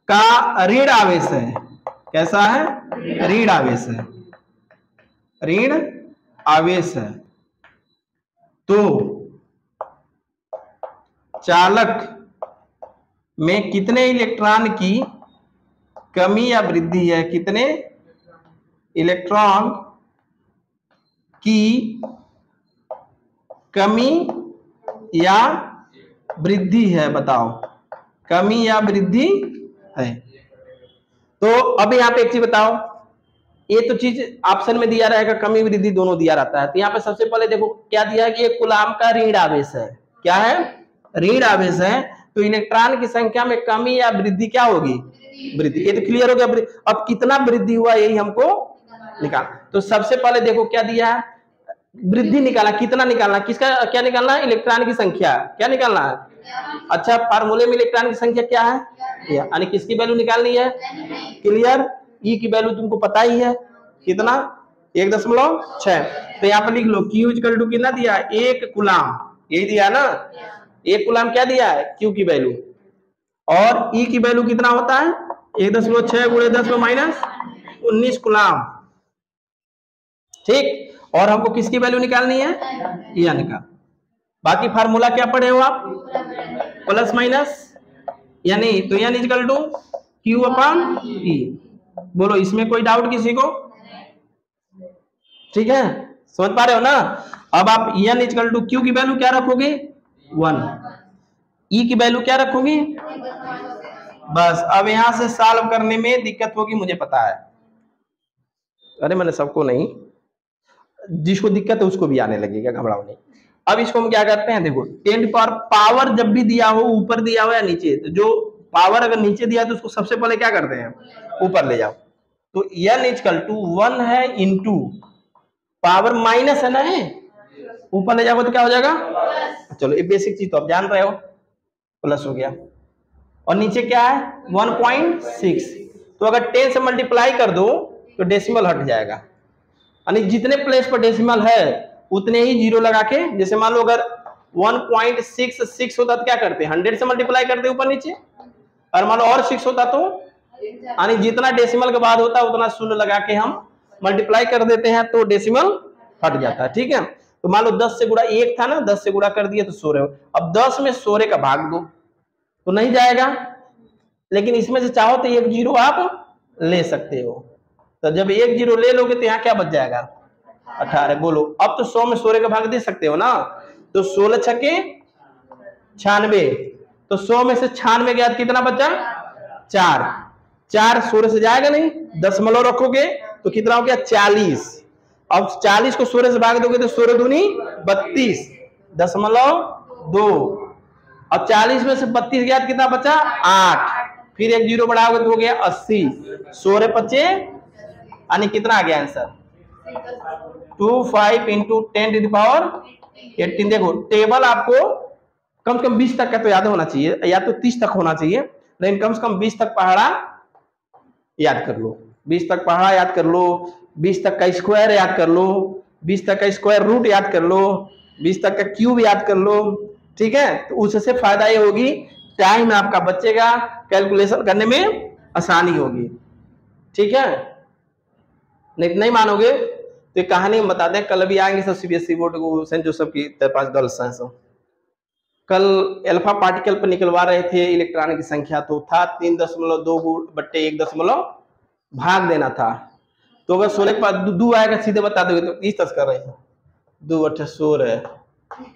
का ऋण आवेश है। कैसा है, ऋण आवेश है, ऋण आवेश है। तो चालक में कितने इलेक्ट्रॉन की कमी या वृद्धि है, कितने इलेक्ट्रॉन की कमी या वृद्धि है, बताओ, कमी या वृद्धि है। तो अब यहाँ पे एक चीज बताओ, ये तो चीज ऑप्शन में दिया रहेगा, कमी वृद्धि दोनों दिया रहता है। तो यहाँ पे सबसे पहले देखो क्या दिया है कि एक कूलाम का ऋण आवेश है। क्या है, ऋण आवेश है। तो इलेक्ट्रॉन की संख्या में कमी या वृद्धि क्या होगी, वृद्धि। ये तो क्लियर हो गया। अब कितना वृद्धि हुआ यही हमको निकाल। तो सबसे पहले देखो क्या दिया है, वृद्धि निकालना, कितना निकालना, किसका क्या निकालना है, इलेक्ट्रॉन की संख्या। क्या निकालना है, अच्छा, फार्मूले में इलेक्ट्रॉन की संख्या क्या है, यानी किसकी वैल्यू निकालनी है, क्लियर। ई की वैल्यू तुमको पता ही है, कितना, 1.6। तो यहाँ पर लिख लो Q = कितना दिया है, 1 कूलाम, यही दिया ना, 1 कूलाम क्या दिया है, Q की वैल्यू, और E की वैल्यू कितना होता है, 1.6 × 10⁻19 कूलाम। ठीक, और हमको किसकी वैल्यू निकालनी है, N का। बाकी फार्मूला क्या पढ़े हो आप, प्लस माइनस, यानी तो N = Q/E। बोलो, इसमें कोई डाउट किसी को? ठीक है, समझ पा रहे हो ना। अब आप N = Q की वैल्यू क्या रखोगे, 1, E की वैल्यू क्या रखोगे, बस। अब यहां से सॉल्व करने में दिक्कत होगी, मुझे पता है। अरे मैंने सबको नहीं, जिसको दिक्कत है उसको भी आने लगेगा, घबराओ नहीं। अब इसको हम क्या करते हैं, देखो 10 पावर जब भी दिया हो, ऊपर दिया हो या नीचे, तो जो पावर अगर नीचे दिया तो उसको सबसे पहले क्या करते हैं, ऊपर ले जाओ। तो N = 1 है इंटू पावर माइनस है ना, है ऊपर ले जाओगे तो क्या हो जाएगा, चलो ये बेसिक चीज तो आप जान रहे हो, प्लस हो गया। और नीचे क्या है, 1.6। तो अगर 10 से मल्टीप्लाई कर दो तो डेसिमल हट जाएगा, यानी जितने प्लेस पर डेसिमल है उतने ही जीरो लगा के, जैसे मान लो अगर 1.66 होता तो क्या करते, 100 से मल्टीप्लाई करते ऊपर नीचे, और मान लो और 6 होता तो, यानी जितना डेसिमल के बाद होता है उतना शून्य लगा के हम मल्टीप्लाई कर देते हैं, तो डेसिमल हट जाता है। ठीक है, तो मान लो 10 से गुणा 1 था ना, 10 से गुणा कर दिए तो 16। अब 10 में 16 का भाग दो तो नहीं जाएगा, लेकिन इसमें से चाहो तो 1 जीरो आप ले सकते हो। तो जब 1 जीरो ले लोगे तो यहाँ क्या बच जाएगा, 18। बोलो, अब तो 100 में 16 का भाग दे सकते हो ना, तो 16 छक्के 96, तो 100 में से 96 गया कितना बचा, 4। 4 16 से जाएगा नहीं, दशमलव रखोगे तो कितना हो गया, 40। अब 40 को 16 से भाग दोगे तो 16 दूनी 32, 0.2। अब 40 में से 32 गया कितना बचा, 8। फिर 1 जीरो बढ़ाओगे तो हो गया 80। 16 बचे, यानी कितना आ गया आंसर, 25 × 10⁻18। देखो टेबल आपको कम से कम 20 तक का तो याद होना चाहिए, या तो 30 तक होना चाहिए, लेकिन कम से कम 20 तक पहाड़ा याद कर लो, 20 तक पहाड़ा याद कर लो, 20 तक का स्क्वायर याद कर लो, 20 तक का स्क्वायर रूट याद कर लो, 20 तक का क्यूब याद कर लो। ठीक है, तो उससे फायदा ये होगी, टाइम आपका बचेगा, कैलकुलेशन करने में आसानी होगी। ठीक है, नहीं मानोगे तो ये कहानी हम बता दें, कल भी आएंगे सब CBSE बोर्ड को, सेंट जोसेफ की पास गर्ल्स हैं सब। कल अल्फा पार्टिकल पर निकलवा रहे थे इलेक्ट्रॉन की संख्या, तो था 3.2/1 भाग देना था। तो अगर 16 के पास 2 आएगा सीधे बता दोगे तो इस तरह कर रहे हैं, 2 × 8 16,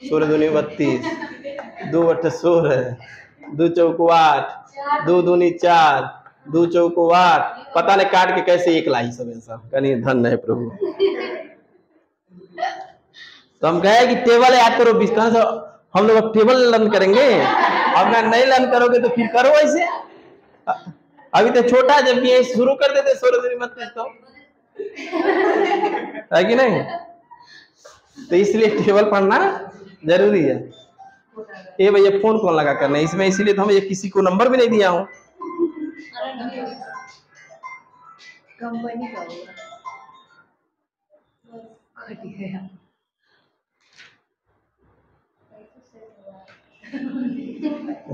16 दूनी 32, 2 × 8 16, 2 × 4 8, 2 दूनी 4, दो चौको 8, पता नहीं काट के कैसे एक लाई सब ऐसा, कहीं धन है प्रभु। तो हम कहे कि टेबल याद करो, कहां से हम लोग टेबल लर्न करेंगे? अब मैं नहीं लर्न करोगे तो फिर करो ऐसे। अभी तो छोटा, जब ये शुरू कर देते सोरे मत तो है कि नहीं? तो इसलिए टेबल पढ़ना जरूरी है। ये भैया फोन कौन लगा करने इसमें, इसीलिए तो हम ये किसी को नंबर भी नहीं दिया हूँ। कंपनी का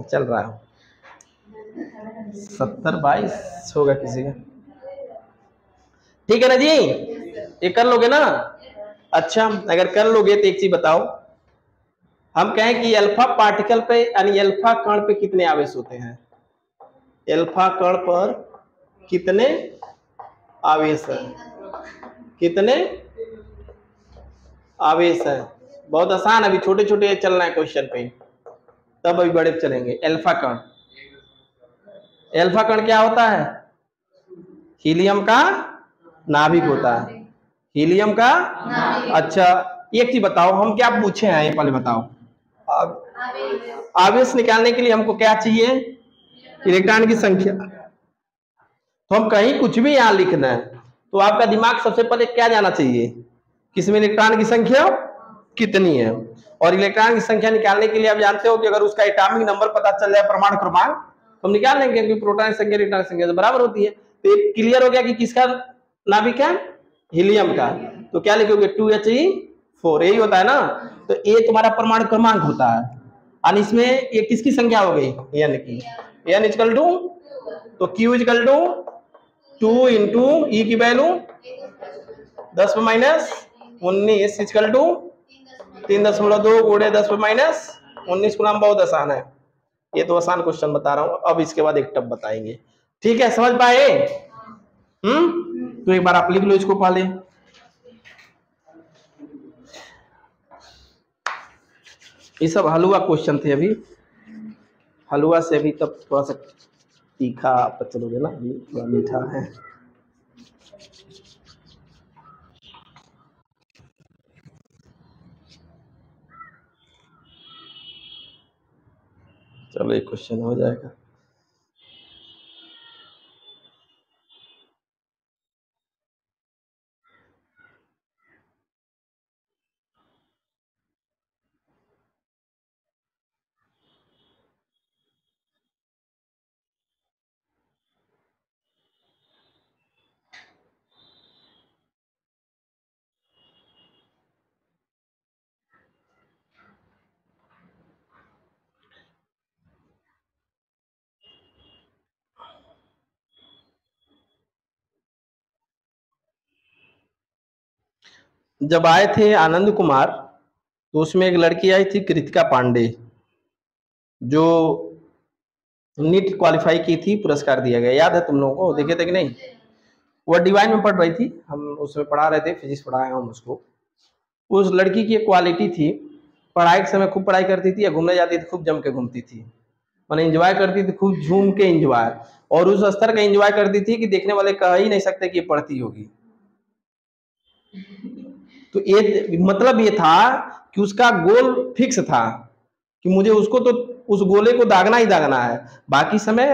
चल रहा है 70-22 होगा किसी का। ठीक है ना जी, ये कर लोगे ना? अच्छा, अगर कर लोगे तो एक चीज बताओ, हम कहें कि अल्फा पार्टिकल पे यानी अल्फा कण पे कितने आवेश होते हैं? अल्फा कण पर कितने आवेश है? कितने आवेश है? बहुत आसान, अभी छोटे छोटे चलना है क्वेश्चन पे, तब अभी बड़े चलेंगे। अल्फा कण, अल्फा कण क्या होता है? हीलियम का नाभिक होता है। हीलियम का अच्छा, एक चीज बताओ, हम क्या पूछे हैं ये पहले बताओ। आवेश निकालने के लिए हमको क्या चाहिए? इलेक्ट्रॉन की संख्या। तो हम कहीं कुछ भी यहां लिखना है तो आपका दिमाग सबसे पहले क्या जाना चाहिए? किसमें इलेक्ट्रॉन की संख्या कितनी है। और इलेक्ट्रॉन की संख्या निकालने के लिए आप जानते हो कि अगर उसका एटॉमिक नंबर पता चल जाए, परमाणु क्रमांक, तो हम निकाल लेंगे कि प्रोटॉन की संख्या इलेक्ट्रॉन की संख्या से बराबर होती है। तो ये क्लियर हो गया कि किसका नाभिक है? हीलियम का। तो क्या लिखोगे? 2He4, यही होता है ना। तो ये तुम्हारा परमाणु क्रमांक होता है, और इसमें ये किसकी संख्या हो गई? N की। N इक्वल टू, तो Q equal to 2 into E की वैल्यू 10⁻19 इक्वल टू 3.2 गुणे 10⁻19 गुना। बहुत आसान है, ये तो आसान क्वेश्चन बता रहा हूं। अब इसके बाद एक टब बताएंगे, ठीक है? समझ पाए? तो एक बार आप लिख लो इसको पहले। ये सब हलवा क्वेश्चन थे, अभी हलवा से अभी तब थोड़ा सा तीखा आप चलोगे ना, अभी थोड़ा मीठा है। चलो एक क्वेश्चन हो जाएगा। जब आए थे आनंद कुमार, तो उसमें एक लड़की आई थी कृतिका पांडे, जो नीट क्वालिफाई की थी, पुरस्कार दिया गया, याद है तुम लोगों को? देखे थे कि नहीं? वो डिवाइन में पढ़ रही थी, हम उसमें पढ़ा रहे थे, फिजिक्स पढ़ाए हम उसको। उस लड़की की एक क्वालिटी थी, पढ़ाई के समय खूब पढ़ाई करती थी, या घूमने जाती थी खूब जम के घूमती थी, मैंने एंजॉय करती थी, खूब झूम के एंजॉय, और उस स्तर का एंजॉय करती थी कि देखने वाले कह ही नहीं सकते कि ये पढ़ती होगी। तो ये मतलब ये था कि उसका गोल फिक्स था कि मुझे उसको तो उस गोले को दागना ही दागना है, बाकी समय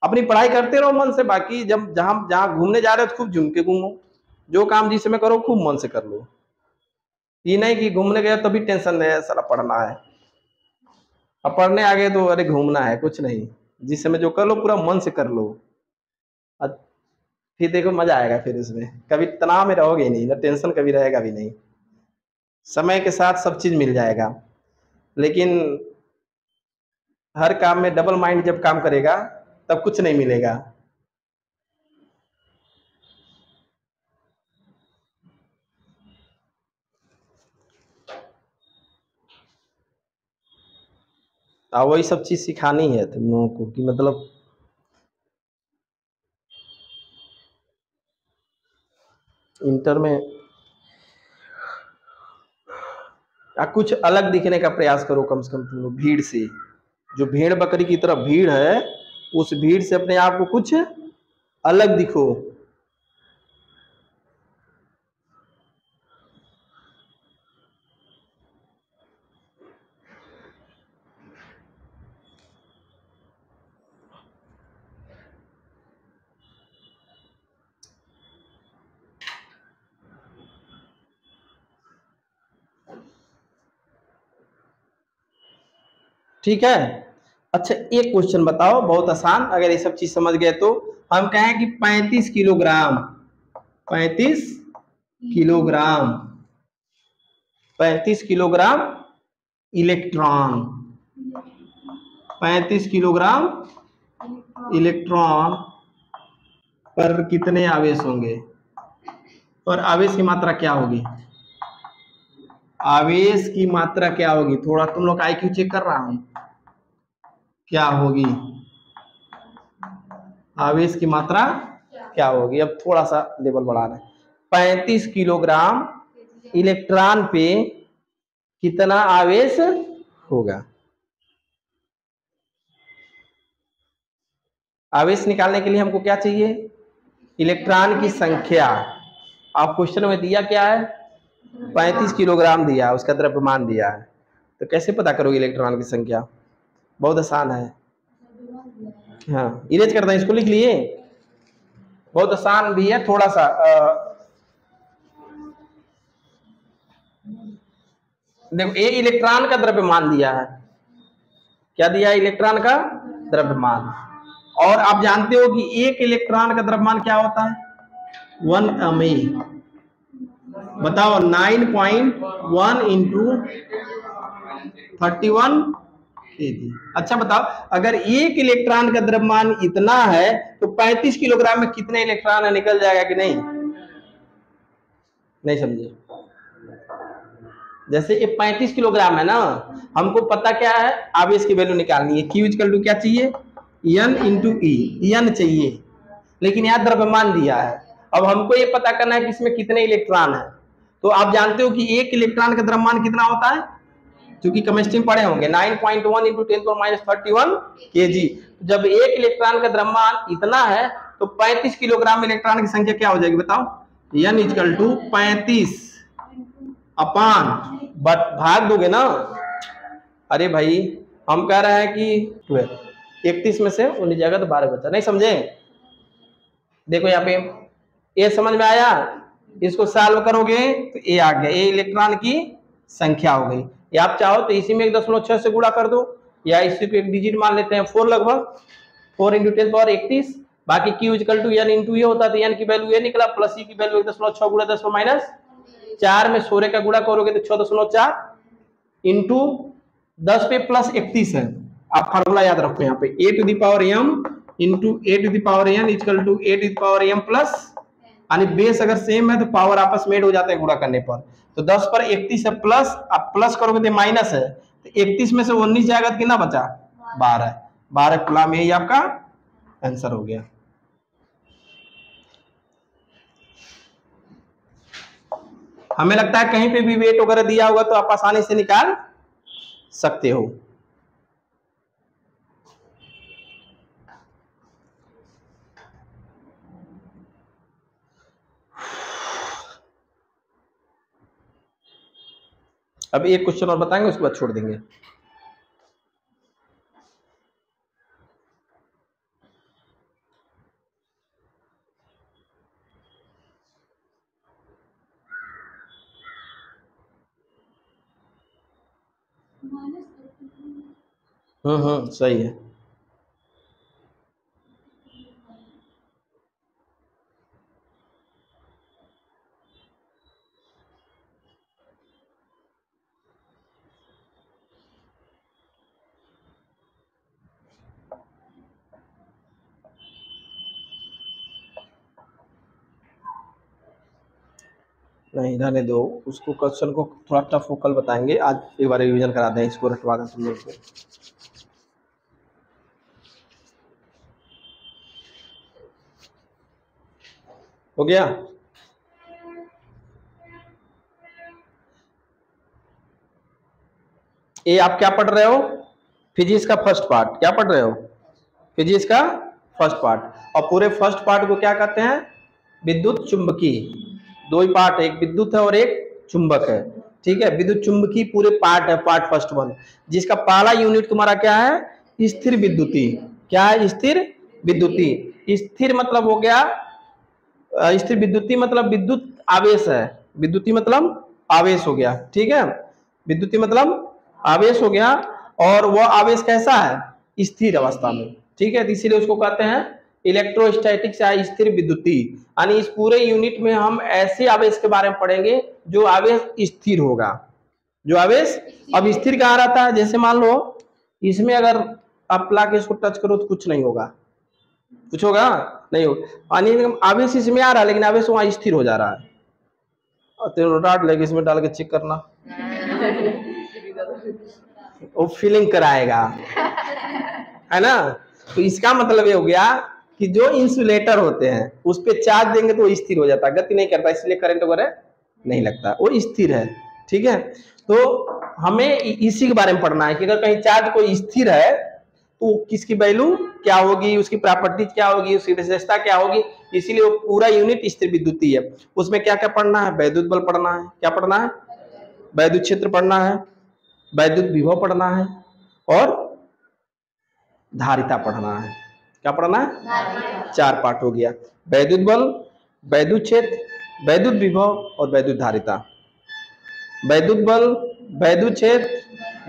अपनी पढ़ाई करते रहो मन से, बाकी जब जहां जहां घूमने जा रहे हो तो खूब झूम के घूमो, जो काम जिस समय करो खूब मन से कर लो। ये नहीं कि घूमने गया तभी टेंशन है सारा पढ़ना है, अब पढ़ने आ गए तो अरे घूमना है, कुछ नहीं, जिस समय जो कर लो पूरा मन से कर लो, फिर देखो मजा आएगा, फिर इसमें कभी तनाव में रहोगे नहीं, ना टेंशन कभी रहेगा भी नहीं, समय के साथ सब चीज मिल जाएगा। लेकिन हर काम में डबल माइंड जब काम करेगा तब कुछ नहीं मिलेगा। वही सब चीज सिखानी है तुम लोगों को कि मतलब इंटर में कुछ अलग दिखने का प्रयास करो, कम से कम तुम लोग भीड़ से, जो भेड़ बकरी की तरह भीड़ है उस भीड़ से अपने आप को कुछ अलग दिखो। ठीक है। अच्छा एक क्वेश्चन बताओ, बहुत आसान, अगर ये सब चीज समझ गए तो हम कहें कि 35 kilogram 35 kilogram 35 kilogram electron 35 kilogram electron पर कितने आवेश होंगे, और आवेश की मात्रा क्या होगी? आवेश की मात्रा क्या होगी? थोड़ा तुम लोग आईक्यू चेक कर रहा हूं, क्या होगी आवेश की मात्रा क्या होगी? अब थोड़ा सा लेवल बढ़ा रहे हैं। 35 किलोग्राम इलेक्ट्रॉन पे कितना आवेश होगा? आवेश निकालने के लिए हमको क्या चाहिए? इलेक्ट्रॉन की संख्या। आप क्वेश्चन में दिया क्या है? 35 किलोग्राम दिया, उसका द्रव्यमान दिया है, तो कैसे पता करोगे इलेक्ट्रॉन की संख्या? बहुत आसान है। हाँ, इरेज करते हैं, इसको लिख लिए, बहुत आसान भी है थोड़ा सा। देखो ये इलेक्ट्रॉन का द्रव्यमान दिया है, क्या दिया है? इलेक्ट्रॉन का द्रव्यमान। और आप जानते हो कि एक इलेक्ट्रॉन का द्रव्यमान क्या होता है? 1 mE। बताओ 9.1 इंटू 31 kg। अच्छा बताओ, अगर एक इलेक्ट्रॉन का द्रव्यमान इतना है तो 35 किलोग्राम में कितने इलेक्ट्रॉन निकल जाएगा कि नहीं? नहीं समझे? जैसे ये 35 किलोग्राम है ना, हमको पता क्या है? आवेश की वैल्यू निकालनी है। Q इक्वल टू क्या चाहिए? N इंटू ई, N चाहिए, लेकिन यहाँ द्रव्यमान दिया है। अब हमको ये पता करना है कि इसमें कितने इलेक्ट्रॉन है। तो आप जानते हो कि एक इलेक्ट्रॉन का द्रव्यमान कितना होता है, क्योंकि केमिस्ट्री में पढ़े होंगे, 9.1 इंटू 10⁻31 kg। जब एक इलेक्ट्रॉन का द्रव्यमान इतना है तो 35 किलोग्राम इलेक्ट्रॉन की संख्या क्या हो जाएगी बताओ? N इक्वल टू 35 अपान, बट भाग दोगे ना। अरे भाई हम कह रहे हैं कि 31 में से 19 जाएगा तो 12 बचा। नहीं समझे? देखो यहाँ पे ये समझ में आया, इसको सॉल्व करोगे तो ये आ गया, ये इलेक्ट्रॉन की संख्या हो गई। या आप चाहो तो इसी में 1.6 से गुणा कर दो, या इसी को एक डिजिट मान लेते हैं 4, लगभग 4 इंटू 10⁻31। बाकी Q equal to N into ये होता है, तो N की वैल्यू ये निकला, प्लस E की वैल्यू 1.6 गुणा 10⁻4 में 16 का गुणा करोगे तो 6.4 इंटू 10 पे प्लस 31 है। आप फार्मूला याद रखो यहाँ पे, a to the power m into a to the power n equal to a to the power m plus, यानी बेस अगर सेम है तो पावर आपस में ऐड हो जाते हैं गुणा करने पर। तो 10 पर 31 है प्लस, आप प्लस करोगे तो माइनस है, तो 31 में से 19 जाएगा तो कितना बचा? 12 कूलम, यही आपका आंसर हो गया। हमें लगता है कहीं पे भी वेट वगैरह दिया होगा तो आप आसानी से निकाल सकते हो। अब एक क्वेश्चन और बताएंगे, उसके बाद छोड़ देंगे। सही है। नहीं रहने दो, उसको क्वेश्चन को थोड़ा टफ वो कल बताएंगे, आज एक बार रिवीजन करा दें, इसको रटवा दें तुम लोग को। हो गया? ये आप क्या पढ़ रहे हो? फिजिक्स का फर्स्ट पार्ट क्या पढ़ रहे हो? फिजिक्स का फर्स्ट पार्ट, और पूरे फर्स्ट पार्ट को क्या कहते हैं, विद्युत चुंबकी। दो ही पार्ट है, एक विद्युत है और एक चुंबक है, ठीक है। विद्युत चुंबकी पूरे पार्ट है, पार्ट फर्स्ट वन, जिसका पहला यूनिट तुम्हारा क्या है, स्थिर विद्युती। क्या है, स्थिर विद्युती। स्थिर मतलब हो गया, स्थिर विद्युती मतलब विद्युत आवेश है, विद्युती मतलब आवेश हो गया, ठीक है। विद्युती मतलब आवेश हो गया, और वह आवेश कैसा है, स्थिर अवस्था में, ठीक है। तो इसीलिए उसको कहते हैं इलेक्ट्रोस्टैटिक्स या स्थिर विद्युती। यानी इस पूरे यूनिट में हम ऐसे आवेश के बारे में पढ़ेंगे जो आवेश स्थिर होगा, जो आवेश। अब स्थिर कहाँ रहता है, जैसे मान लो इसमें अगर आप ला के इसको टच करो तो कुछ नहीं होगा, कुछ होगा नहीं होगा, यानी आवेश इसमें आ रहा है लेकिन आवेश वहां स्थिर हो जा रहा है। तो डाट लेके इसमें डाल के चेक करना, वो फीलिंग कराएगा, है ना। तो इसका मतलब ये हो गया कि जो इंसुलेटर होते हैं उस पे चार्ज देंगे तो वो स्थिर हो जाता है, गति नहीं करता, इसलिए करंट वगैरह नहीं लगता, वो स्थिर है, ठीक है। तो हमें इसी के बारे में पढ़ना है कि अगर कहीं चार्ज कोई स्थिर है तो किसकी वैल्यू क्या होगी, उसकी प्रॉपर्टी क्या होगी, उसकी विशेषता क्या होगी। इसीलिए वो पूरा यूनिट स्थिर विद्युती है। उसमें क्या क्या पढ़ना है, वैद्युत बल पढ़ना है, क्या पढ़ना है, वैद्युत क्षेत्र पढ़ना है, वैद्युत विभव पढ़ना है, और धारिता पढ़ना है। क्या पढ़ना है, चार पार्ट हो गया, वैद्युत बल, वैद्युत क्षेत्र, वैद्युत विभव और वैद्युत धारिता। वैद्युत बल, वैद्युत क्षेत्र,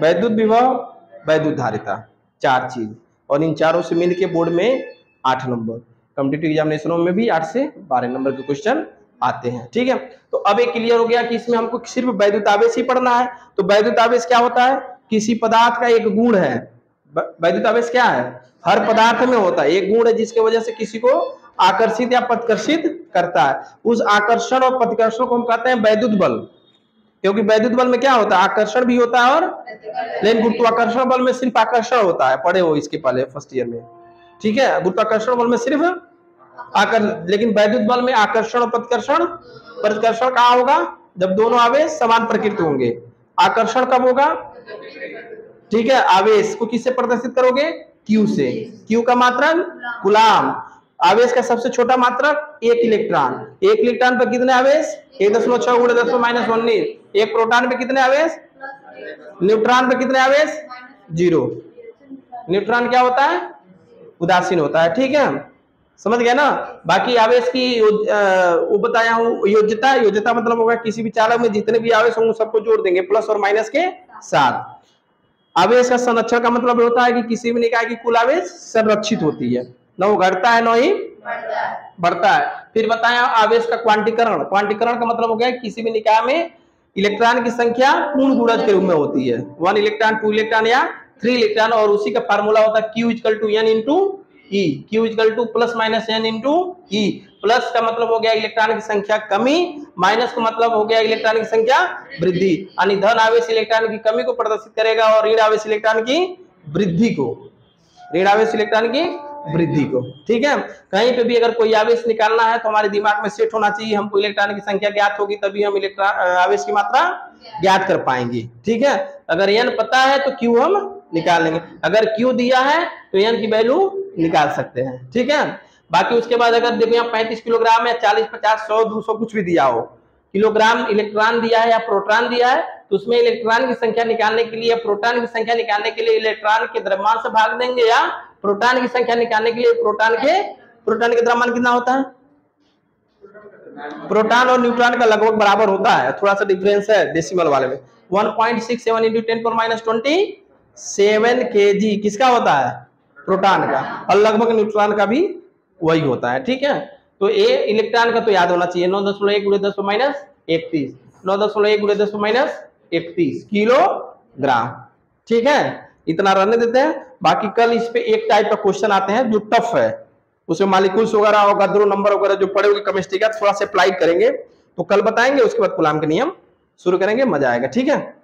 वैद्युत विभव, वैद्युत धारिता, चार चीज। और इन चारों से मिलके बोर्ड में 8 नंबर, कॉम्पिटिटिव एग्जामिनेशनों में भी 8 से 12 नंबर के क्वेश्चन आते हैं, ठीक है। तो अब एक क्लियर हो गया कि इसमें हमको सिर्फ वैद्युत आवेश ही पढ़ना है। तो वैद्युत आवेश क्या होता है, किसी पदार्थ का एक गुण है। वैद्युत आवेश क्या है, हर पदार्थ में होता है, एक गुण है जिसके वजह से किसी को आकर्षित या प्रतिकर्षित करता है। उस आकर्षण और प्रतिकर्षण को हम कहते हैं वैद्युत बल, क्योंकि वैद्युत बल में क्या होता है, आकर्षण भी होता है, और लेकिन गुरुत्वाकर्षण बल में सिर्फ आकर्षण होता है, पढ़े हो इसके पहले फर्स्ट ईयर में, ठीक है। गुरुत्वाकर्षण बल में सिर्फ लेकिन वैद्युत बल में आकर्षण और प्रतिकर्षण। प्रतिकर्षण कहाँ होगा, जब दोनों आवेश समान प्रकृति होंगे। आकर्षण कब होगा, ठीक है, आवेश को किससे प्रदर्शित करोगे, Q से। Q का मात्रक कूलाम। आवेश का सबसे छोटा मात्रक 1 इलेक्ट्रॉन। 1 इलेक्ट्रॉन पर कितने आवेश, 1.6 × 10⁻19। एक प्रोटॉन पे कितने आवेश, न्यूट्रॉन पे कितने आवेश, 0। न्यूट्रॉन क्या होता है, उदासीन होता है, ठीक है, समझ गया ना। बाकी आवेश की वो बताया हूँ, योज्यता। योज्यता मतलब होगा किसी भी चालक में जितने भी आवेश होंगे सबको जोड़ देंगे प्लस और माइनस के साथ। आवेश का संरक्षण का मतलब होता है कि किसी भी निकाय की कुल आवेश संरक्षित होती है, न वो घटता है न ही बढ़ता है। फिर बताया आवेश का क्वांटीकरण। क्वांटीकरण का मतलब हो गया किसी भी निकाय में इलेक्ट्रॉन की संख्या पूर्ण गुणज के रूप में होती है, 1 इलेक्ट्रॉन, 2 इलेक्ट्रॉन या 3 इलेक्ट्रॉन, और उसी का फार्मूला होता है Q = N × E। Q = +-N × E। Plus का मतलब हो गया इलेक्ट्रॉन की संख्या कमी, माइनस का मतलब हो गया इलेक्ट्रॉन की संख्या वृद्धि। यानी धन आवेश इलेक्ट्रॉन की कमी को प्रदर्शित करेगा और ऋण आवेश इलेक्ट्रॉन की वृद्धि को, ऋण आवेश इलेक्ट्रॉन की वृद्धि को, ठीक है। कहीं पे भी अगर कोई आवेश निकालना है तो हमारे दिमाग में सेट होना चाहिए, हमको इलेक्ट्रॉन की संख्या ज्ञात होगी तभी हम आवेश की मात्रा ज्ञात कर पाएंगे, ठीक है। अगर N पता है तो Q हम निकाल लेंगे, अगर Q दिया है तो N की वैल्यू निकाल सकते हैं, ठीक है। बाकी उसके बाद अगर देखो यहाँ 35 किलोग्राम या 40, 50, 100, 200 कुछ भी दिया हो, किलोग्राम इलेक्ट्रॉन दिया है या प्रोटॉन दिया है, तो उसमें इलेक्ट्रॉन की संख्या निकालने के लिए, प्रोटॉन की संख्या निकालने के लिए इलेक्ट्रॉन के द्रव्यमान से भाग देंगे, या प्रोटॉन की संख्या निकालने के लिए प्रोटॉन के द्रव्यमान कितना होता है, प्रोटॉन और न्यूट्रॉन का लगभग बराबर होता है, थोड़ा सा डिफरेंस है डेसिमल वाले में। 1.67 × 10⁻27 kg किसका होता है, प्रोटॉन का, और लगभग न्यूट्रॉन का भी वही होता है, ठीक है। तो ए इलेक्ट्रॉन का तो याद होना चाहिए, 9.1 × 10⁻31, 9.1 × 10⁻31 किलोग्राम, ठीक है। इतना रहने देते हैं। बाकी कल इस पे एक टाइप का क्वेश्चन आते हैं जो टफ है, उसमें मालिक्यूल्स वगैरह होगा, ध्रुव नंबर वगैरह जो पढ़े होंगे केमिस्ट्री का, थोड़ा सा अप्लाई करेंगे, तो कल बताएंगे, उसके बाद कूलाम के नियम शुरू करेंगे, मजा आएगा, ठीक है।